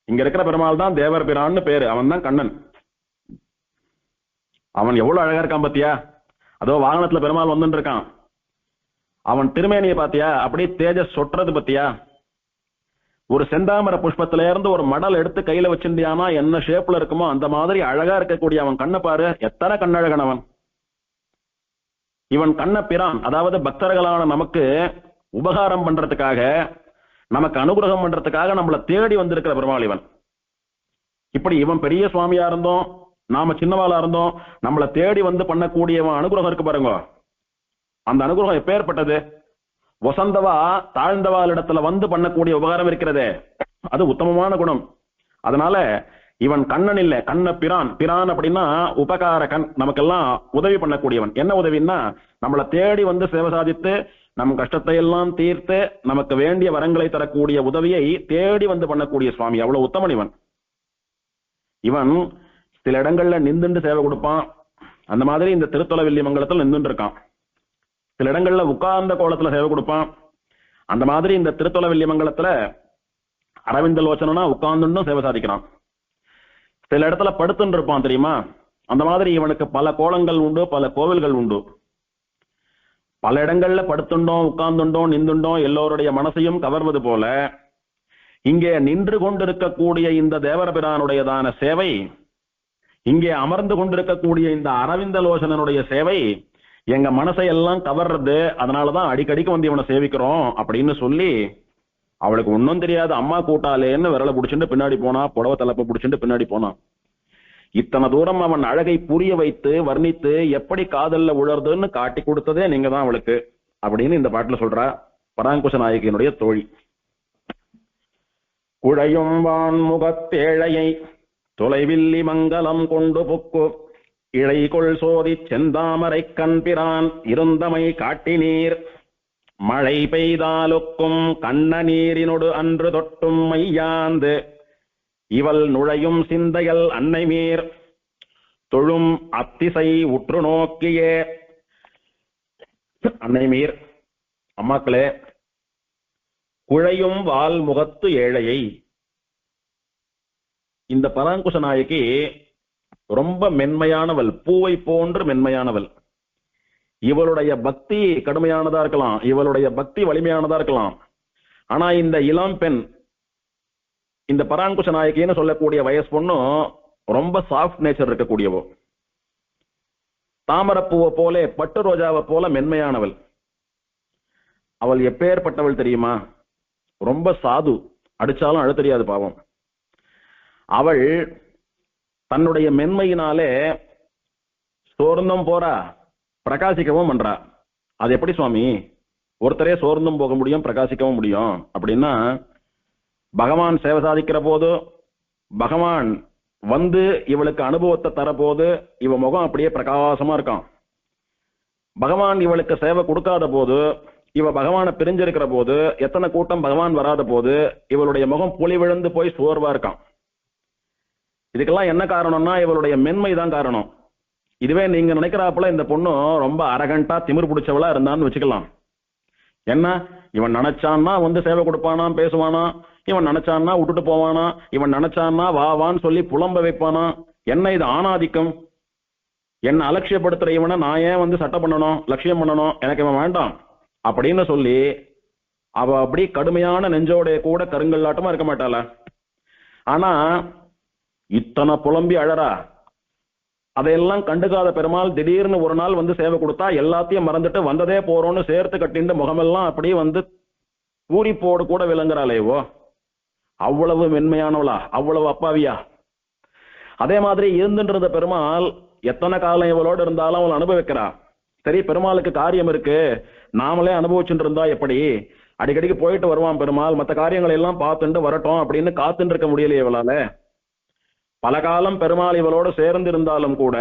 இங்க இருக்கிற பெருமாள் தான் தேவர் பிரான்னு பேரு. அவன் தான் கண்ணன். அவன் எவ்வளவு அழகா இருக்கான் பாத்தியா? அதோ வாகனத்துல பெருமாள் வந்துட்டு இருக்கான். அவன் திருமேனியை பாத்தியா? அப்படியே தேஜஸ் சொட்டுறது பாத்தியா? ஒரு செந்தாமர புஷ்பத்தில இருந்து ஒரு மடல் எடுத்து கையில வச்சிருந்தியானா என்ன ஷேப்ல இருக்குமோ அந்த மாதிரி அழகா இருக்கக்கூடிய அவன் கண்ணை பாரு. எத்தனை கண்ணழகன் அவன். இவன் கண்ண பிரான், அதாவது பக்தர்களான நமக்கு உபகாரம் பண்றதுக்காக, நமக்கு அனுகிரகம் பண்றதுக்காக நம்மளை தேடி வந்திருக்கிற பெருமாள் இவன். இப்படி இவன் பெரிய சுவாமியா இருந்தோம், நாம சின்னவாளா இருந்தோம், நம்மளை தேடி வந்து பண்ணக்கூடியவன் அனுகிரகம் இருக்கு பாருங்க. அந்த அனுகிரகம் எப்பேற்பட்டது? வசந்தவா தாழ்ந்தவாள் இடத்துல வந்து பண்ணக்கூடிய உபகாரம் இருக்கிறதே, அது உத்தமமான குணம். அதனால இவன் கண்ணன் இல்ல, கண்ண பிரான். பிரான் அப்படின்னா உபகார கண், நமக்கெல்லாம் உதவி பண்ணக்கூடியவன். என்ன உதவின்னா, நம்மளை தேடி வந்து சேவை சாதித்து நம் கஷ்டத்தை எல்லாம் தீர்த்து நமக்கு வேண்டிய வரங்களை தரக்கூடிய உதவியை தேடி வந்து பண்ணக்கூடிய சுவாமி. அவ்வளவு உத்தமன் இவன். இவன் சில இடங்கள்ல நின்றுண்டு சேவை கொடுப்பான். அந்த மாதிரி இந்த திருத்தொலவெள்ளி மங்கலத்தில் நின்றுட்டு இருக்கான். சில இடங்கள்ல உட்கார்ந்த கோலத்துல சேவை கொடுப்பான். அந்த மாதிரி இந்த திருத்தொலவெள்ளி மங்கலத்துல அரவிந்த லோச்சனா உட்கார்ந்துட்டும் சேவை சாதிக்கிறான். சில இடத்துல படுத்துன்னு இருப்பான் தெரியுமா? அந்த மாதிரி இவனுக்கு பல கோலங்கள் உண்டு, பல கோவில்கள் உண்டு. பல இடங்கள்ல படுத்துண்டோம், உட்கார்ந்துண்டோம், நின்றுண்டோம், எல்லோருடைய மனசையும் கவர்வது போல இங்கே நின்று கொண்டிருக்கக்கூடிய இந்த தேவரபிரானுடையதான சேவை, இங்கே அமர்ந்து கொண்டிருக்கக்கூடிய இந்த அரவிந்த லோசனனுடைய சேவை எங்க மனசை எல்லாம் கவர்றது. அதனாலதான் அடிக்கடிக்கு வந்து இவனை சேவிக்கிறோம் அப்படின்னு சொல்லி, அவளுக்கு ஒன்னும் தெரியாது, அம்மா கூட்டாலேன்னு விரலை பிடிச்சிட்டு பின்னாடி போனா, புடவை தலைப்பை பிடிச்சிட்டு பின்னாடி போனான். இத்தனை தூரம் அவன் அழகை புரிய வைத்து வர்ணித்து எப்படி காதல்ல உழறதுன்னு காட்டி கொடுத்ததே நீங்க தான் அவளுக்கு அப்படின்னு இந்த பாட்டுல சொல்றா பராங்குச நாயகியினுடைய தோழி. குழையும் வான்முகத்தேழையை தொலைவில்லி மங்கலம் கொண்டு புக்கு இழைகொள் சோதி செந்தாமரை கண்பிரான் இருந்தமை காட்டினீர் மழை பெய்தாலுக்கும் கண்ண நீரினொடு அன்று தொட்டும் மையாந்து இவள் நுழையும் சிந்தையல் அன்னை மீர் தொழும் அத்திசை உற்று நோக்கியே. அன்னை மீர், அம்மாக்களே, குழையும் வால் முகத்து ஏழையை, இந்த பராங்குச நாயகி ரொம்ப மென்மையானவள், பூவை போன்று மென்மையானவள். இவளுடைய பக்தி கடுமையானதா இருக்கலாம், இவளுடைய பக்தி வலிமையானதா இருக்கலாம். ஆனா இந்த இளம் பெண், இந்த பராங்குச நாயகின்னு சொல்லக்கூடிய வயசு பொண்ணும் ரொம்ப சாஃப்ட் நேச்சர் இருக்கக்கூடியவோ, தாமரப்பூவை போல பட்டு ரோஜாவை போல மென்மையானவள். அவள் எப்பேற்பட்டவள் தெரியுமா? ரொம்ப சாது, அடிச்சாலும் அழ தெரியாது பாவம். அவள் தன்னுடைய மென்மையினாலே சோர்ந்தும் போறா, பிரகாசிக்கவும் பண்றா. அது எப்படி சுவாமி? ஒருத்தரே சோர்ந்தும் போக முடியும், பிரகாசிக்கவும் முடியும் அப்படின்னா, பகவான் சேவை சாதிக்கிற போது, பகவான் வந்து இவளுக்கு அனுபவத்தை தரபோது இவ முகம் அப்படியே பிரகாசமா இருக்கான். பகவான் இவளுக்கு சேவை கொடுக்காத போது, இவ பகவானை பிரிஞ்சிருக்கிற போது, எத்தனை கூட்டம் பகவான் வராத போது இவளுடைய முகம் புலி விழுந்து போய் சோர்வா இருக்கான். இதுக்கெல்லாம் என்ன காரணம்னா இவளுடைய மென்மை தான் காரணம். இதுவே நீங்க நினைக்கிறாப்புல இந்த பொண்ணு ரொம்ப அரகண்டா திமிர் பிடிச்சவளா இருந்தான்னு வச்சுக்கலாம். என்ன, இவன் நினைச்சான்னா வந்து சேவை கொடுப்பானா, பேசுவானா, இவன் நினைச்சான்னா விட்டுட்டு போவானா, இவன் நினைச்சான்னா வா வான்னு சொல்லி புலம்ப வைப்பானா, என்ன இது ஆணாதிக்கம், என்ன அலட்சியப்படுத்துற இவனை நான் ஏன் வந்து சட்டை பண்ணணும், லட்சியம் பண்ணணும், எனக்கு இவன் வேண்டாம் அப்படின்னு சொல்லி அவ அப்படி கடுமையான நெஞ்சோடைய கூட கருங்கல்லாட்டமா இருக்க மாட்டாள. ஆனா இத்தனை புலம்பி அழறா. அதையெல்லாம் கண்டுக்காத பெருமாள் திடீர்னு ஒரு நாள் வந்து சேவை கொடுத்தா எல்லாத்தையும் மறந்துட்டு வந்ததே போறோம்னு சேர்த்து கட்டிண்டு முகமெல்லாம் அப்படியே வந்து பூரிப்போடு கூட விளங்குறாளேவோ. அவ்வளவு மென்மையானவளா, அவ்வளவு அப்பாவியா? அதே மாதிரி இருந்துன்றத பெருமாள் எத்தனை காலம் இவளோடு இருந்தாலும் அவள் அனுபவிக்கிறா. சரி, பெருமாளுக்கு காரியம் இருக்கு, நாமளே அனுபவிச்சுட்டு இருந்தா எப்படி? அடிக்கடிக்கு போயிட்டு வருவான் பெருமாள், மற்ற காரியங்களை எல்லாம் பார்த்துட்டு வரட்டும் அப்படின்னு காத்துட்டு இருக்க முடியலையே இவளால. பல காலம் பெருமாள் இவளோடு சேர்ந்து இருந்தாலும் கூட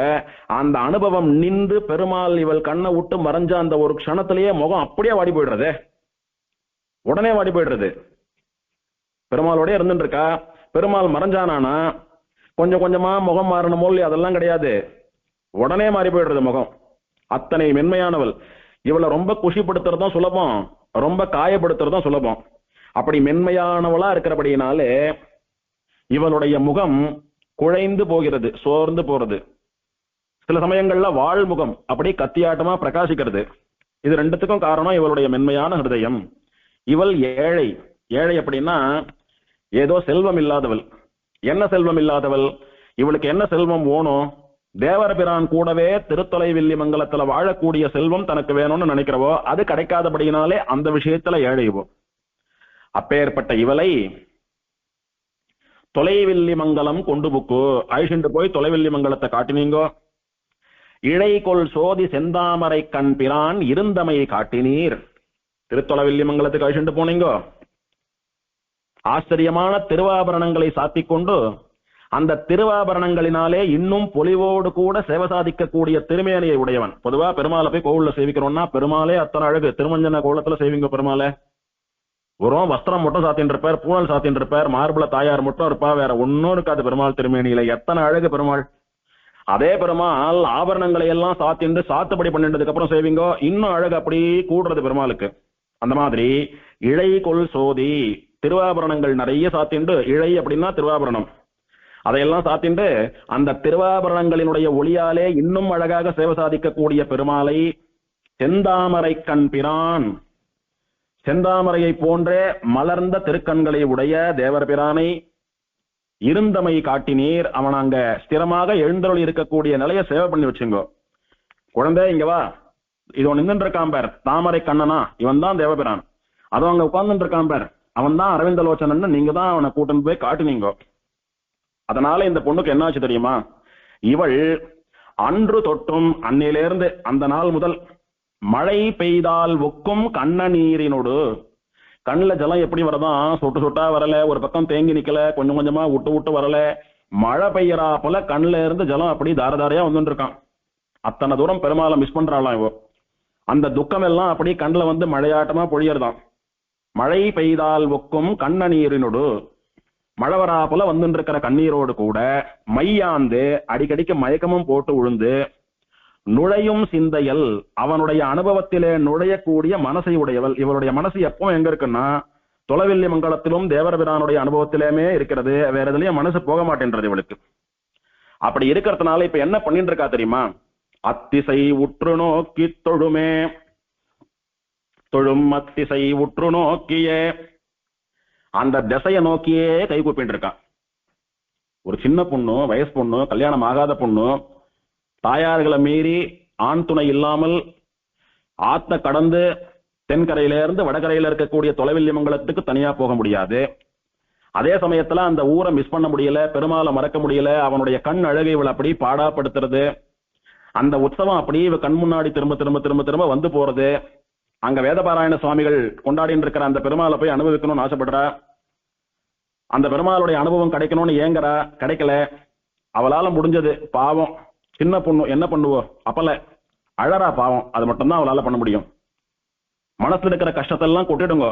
அந்த அனுபவம் நின்று பெருமாள் இவள் கண்ணை விட்டு மறைஞ்ச அந்த ஒரு க்ஷணத்திலேயே முகம் அப்படியே வாடி போயிடுறது, உடனே வாடி போயிடுறது. பெருமாளோட இருந்துட்டு இருக்கா, பெருமாள் மறைஞ்சானா கொஞ்சம் கொஞ்சமா முகம் மாறணுமோ இல்லையா? அதெல்லாம் கிடையாது, உடனே மாறி போயிடுறது முகம். அத்தனை மென்மையானவள். இவளை ரொம்ப குஷிப்படுத்துறதும் சுலபம், ரொம்ப காயப்படுத்துறதும் சுலபம். அப்படி மென்மையானவளா இருக்கிறபடினாலே இவளுடைய முகம் குழைந்து போகிறது, சோர்ந்து போறது. சில சமயங்கள்ல வாழ்முகம் அப்படி கத்தியாட்டமா பிரகாசிக்கிறது. இது ரெண்டுத்துக்கும் காரணம் இவளுடைய மென்மையான ஹிருதயம். இவள் ஏழை. ஏழை அப்படின்னா ஏதோ செல்வம் இல்லாதவள். என்ன செல்வம் இல்லாதவள்? இவளுக்கு என்ன செல்வம் வேணும்? தேவரபிரான் கூடவே திருத்தொலைவில்லி மங்கலத்துல வாழக்கூடிய செல்வம் தனக்கு வேணும்னு நினைக்கிறவோ அது கிடைக்காதபடியினாலே அந்த விஷயத்துல ஏழைவோ. அப்பேற்பட்ட இவளை தொலைவில்லி மங்கலம் கொண்டு புக்கு அழிச்சுட்டு போய் தொலைவில்லி மங்கலத்தை காட்டினீங்கோ. இழைகொள் சோதி செந்தாமரை கண் பிரான் இருந்தமை காட்டினீர். திருத்தொலைவில்லி மங்கலத்துக்கு அழிச்சுட்டு போனீங்கோ. ஆச்சரியமான திருவாபரணங்களை சாத்திக் கொண்டு அந்த திருவாபரணங்களினாலே இன்னும் பொலிவோடு கூட சேவை சாதிக்கக்கூடிய திருமேனியை உடையவன். பொதுவா பெருமாளை போய் கோவில்ல சேவிக்கிறோம்னா பெருமாளே அத்தனை அழகு. திருமஞ்சன கோலத்துல சேவிங்க பெருமாளை. வெறும் வஸ்திரம் மட்டும் சாத்தின்னு இருப்பார், பூனல் சாத்தின்னு இருப்பார், மார்புல தாயார் மட்டும் இருப்பா, வேற ஒன்னும் இருக்காது பெருமாள் திருமேனியில. எத்தனை அழகு பெருமாள். அதே பெருமாள் ஆபரணங்களை எல்லாம் சாத்திண்டு சாத்துப்படி பண்ணிட்டதுக்கு அப்புறம் சேவிங்கோ, இன்னும் அழகு அப்படி கூடுறது பெருமாளுக்கு. அந்த மாதிரி இழை கொள் சோதி திருவாபரணங்கள் நிறைய சாத்திண்டு, இழை அப்படின்னா திருவாபரணம், அதையெல்லாம் சாத்திண்டு அந்த திருவாபரணங்களினுடைய ஒளியாலே இன்னும் அழகாக சேவை சாதிக்கக்கூடிய பெருமாளை செந்தாமரை கண் பிரான், செந்தாமரையை போன்றே மலர்ந்த திருக்கண்களை உடைய தேவர் பிரானை இருந்தமை காட்டினீர். அவன் அங்க ஸ்திரமாக எழுந்தருள் இருக்கக்கூடிய நிலையை சேவை பண்ணி வச்சுங்கோ. குழந்தை இங்க வா, இதோ நின்று இருக்கான் பேர் தாமரை கண்ணனா, இவன் தான் தேவபிரான். அதோ அங்க உட்கார்ந்து இருக்கான் பேர், அவன் தான் அரவிந்தலோச்சனன், நீங்க தான் அவனை கூட்டின்னு போய் காட்டினீங்கோ. அதனால இந்த பொண்ணுக்கு என்ன ஆச்சு தெரியுமா? இவள் அன்று தொட்டும் அன்னிலிருந்து அந்த நாள் முதல் மழை பெய்தால் ஒக்கும் கண்ண நீரினோடு, கண்ணுல ஜலம் எப்படி வரதான், சொட்டு சொட்டா வரல, ஒரு பக்கம் தேங்கி நிக்கல, கொஞ்சம் கொஞ்சமா விட்டு விட்டு வரல, மழை பெய்யறா போல கண்ணுல இருந்து ஜலம் அப்படி தாரதாரையா வந்துட்டு இருக்கான். அத்தனை தூரம் பெருமாளை மிஸ் பண்றாளாம் இவ. அந்த துக்கம் எல்லாம் அப்படி கண்ணுல வந்து மழையாட்டமா பொழியறதான். மழை பெய்தால் ஒக்கும் கண்ண நீரினோடு, மழை வரா போல வந்துட்டு இருக்கிற கண்ணீரோடு கூட மையாந்து அடிக்கடிக்கு மயக்கமும் போட்டு விழுந்து நுழையும் சிந்தையல், அவனுடைய அனுபவத்திலே நுழையக்கூடிய மனசை உடையவள். இவளுடைய மனசு எப்போ எங்க இருக்குன்னா தொலைவில்லி மங்கலத்திலும் தேவரபிரானுடைய அனுபவத்திலேயுமே இருக்கிறது. வேற எதுலயும் மனசு போக மாட்டேன்றது இவளுக்கு. அப்படி இருக்கிறதுனால இப்ப என்ன பண்ணிட்டு இருக்கா தெரியுமா? அத்திசை உற்று நோக்கி தொழுமே, தொழும் அத்திசை உற்று நோக்கியே, அந்த திசையை நோக்கியே கை கூப்பிட்டு இருக்கா. ஒரு சின்ன பொண்ணு, வயசு பொண்ணு, கல்யாணம் ஆகாத பொண்ணு, தாயார்களை மீறி ஆண் துணை இல்லாமல் ஆத்த கடந்து தென்கரையில இருந்து வடகரையில இருக்கக்கூடிய தொலைவில்லி மங்கலத்துக்கு தனியா போக முடியாது. அதே சமயத்துல அந்த ஊரை மிஸ் பண்ண முடியல, பெருமாளை மறக்க முடியல. அவனுடைய கண் அழகை இவள் அப்படி பாடாப்படுத்துறது, அந்த உற்சவம் அப்படி இவ கண் முன்னாடி திரும்ப திரும்ப திரும்ப திரும்ப வந்து போறது. அங்க வேதபாராயண சுவாமிகள் கொண்டாடிட்டு இருக்கிற அந்த பெருமாளை போய் அனுபவிக்கணும்னு ஆசைப்படுறா. அந்த பெருமாளுடைய அனுபவம் கிடைக்கணும்னு ஏங்குறா, கிடைக்கல. அவளால முடிஞ்சது, பாவம் சின்ன பொண்ணு, என்ன பண்ணுவோம், அப்பல அழறா பாவம். அது மட்டும்தான் அவளால பண்ண முடியும். மனசுல இருக்கிற கஷ்டத்தெல்லாம் கொட்டிடுங்க,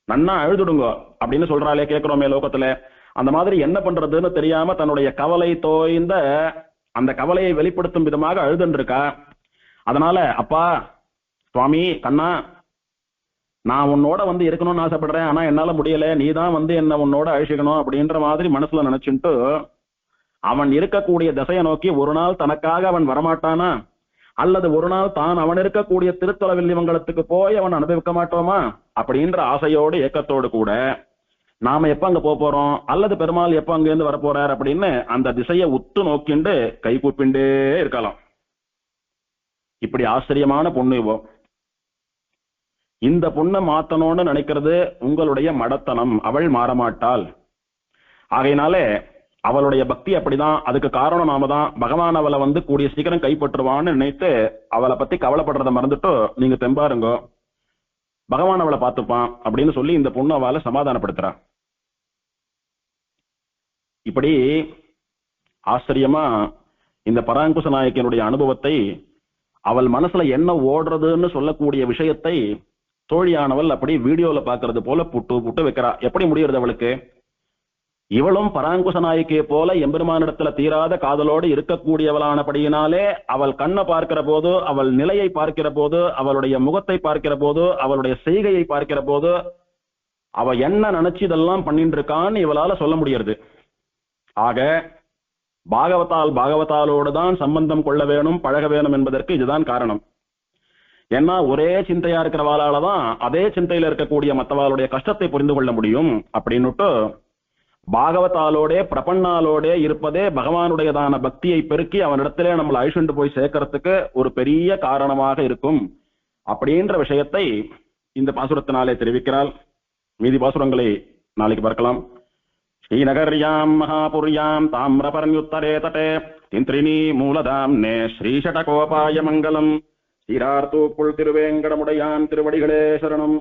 நன்னா அழுதுடுங்க அப்படின்னு சொல்றாளே, கேட்கிறோமே லோகத்துல. அந்த மாதிரி என்ன பண்றதுன்னு தெரியாம தன்னுடைய கவலை தோய்ந்த அந்த கவலையை வெளிப்படுத்தும் விதமாக அழுதுன்னு இருக்கா. அதனால அப்பா சுவாமி கண்ணா, நான் உன்னோட வந்து இருக்கணும்னு ஆசைப்படுறேன், ஆனா என்னால முடியல, நீ தான் வந்து என்ன உன்னோட அழிச்சிக்கணும் அப்படின்ற மாதிரி மனசுல நினைச்சுட்டு அவன் இருக்கக்கூடிய திசையை நோக்கி ஒரு நாள் தனக்காக அவன் வரமாட்டானா, அல்லது ஒரு நாள் தான் அவன் இருக்கக்கூடிய திருத்தொலைவில்லி மங்கலத்துக்கு போய் அவன் அனுபவிக்க மாட்டோமா அப்படின்ற ஆசையோடு ஏக்கத்தோடு கூட நாம எப்ப அங்க போறோம், அல்லது பெருமாள் எப்ப அங்க இருந்து வரப்போறார் அப்படின்னு அந்த திசையை உத்து நோக்கிண்டு கை கூப்பிண்டே இருக்கலாம். இப்படி ஆச்சரியமான பொண்ணு இவோ. இந்த பொண்ணை மாத்தணும்னு நினைக்கிறது உங்களுடைய மடத்தனம். அவள் மாறமாட்டாள். ஆகையினாலே அவளுடைய பக்தி அப்படிதான். அதுக்கு காரணம் நாம தான். பகவான் அவளை வந்து கூடிய சீக்கிரம் கைப்பற்றுவான்னு நினைத்து அவளை பத்தி கவலைப்படுறத மறந்துட்டு நீங்க தெம்பாருங்க, பகவான் அவளை பார்த்துப்பான் அப்படின்னு சொல்லி இந்த பொண்ணு அவளை சமாதானப்படுத்துறா. இப்படி ஆச்சரியமா இந்த பராங்குச நாயக்கனுடைய அனுபவத்தை, அவள் மனசுல என்ன ஓடுறதுன்னு சொல்லக்கூடிய விஷயத்தை தோழியானவள் அப்படி வீடியோல பாக்குறது போல புட்டு புட்டு வைக்கிறா. எப்படி முடியறது அவளுக்கு? இவளும் பராங்குச நாயகியை போல எம்பெருமானிடத்துல தீராத காதலோடு இருக்கக்கூடியவளானபடியினாலே அவள் கண்ணை பார்க்கிற போது, அவள் நிலையை பார்க்கிற போது, அவளுடைய முகத்தை பார்க்கிற போது, அவளுடைய செய்கையை பார்க்கிற போது, அவ என்ன நினைச்சு இதெல்லாம் பண்ணிட்டு இருக்கான்னு இவளால சொல்ல முடியறது. ஆக பாகவதாலோடு தான் சம்பந்தம் கொள்ள வேணும், பழக வேணும் என்பதற்கு இதுதான் காரணம். ஏன்னா ஒரே சிந்தையா இருக்கிறவாளால தான் அதே சிந்தையில இருக்கக்கூடிய மற்றவாளுடைய கஷ்டத்தை புரிந்து கொள்ள முடியும். அப்படின்னுட்டு பாகவதாலோட பிரபன்னாலோட இருப்பதே பகவானுடையதான பக்தியை பெருக்கி அவனிடத்திலே நம்மளை அழிச்சுண்டு போய் சேர்க்கறதுக்கு ஒரு பெரிய காரணமாக இருக்கும் அப்படின்ற விஷயத்தை இந்த பாசுரத்தினாலே தெரிவிக்கிறாள். மீதி பாசுரங்களை நாளைக்கு பார்க்கலாம். ஸ்ரீநகர்யாம் மகாபுரியாம் தாமிரபர்ணியுத்தரே தட்டே திந்திரிணி மூலதாம்னே ஸ்ரீஷடகோபாய மங்கலம். ஸ்ரீரார்த்தூப்புள் திருவேங்கடமுடையான் திருவடிகளே சரணம்.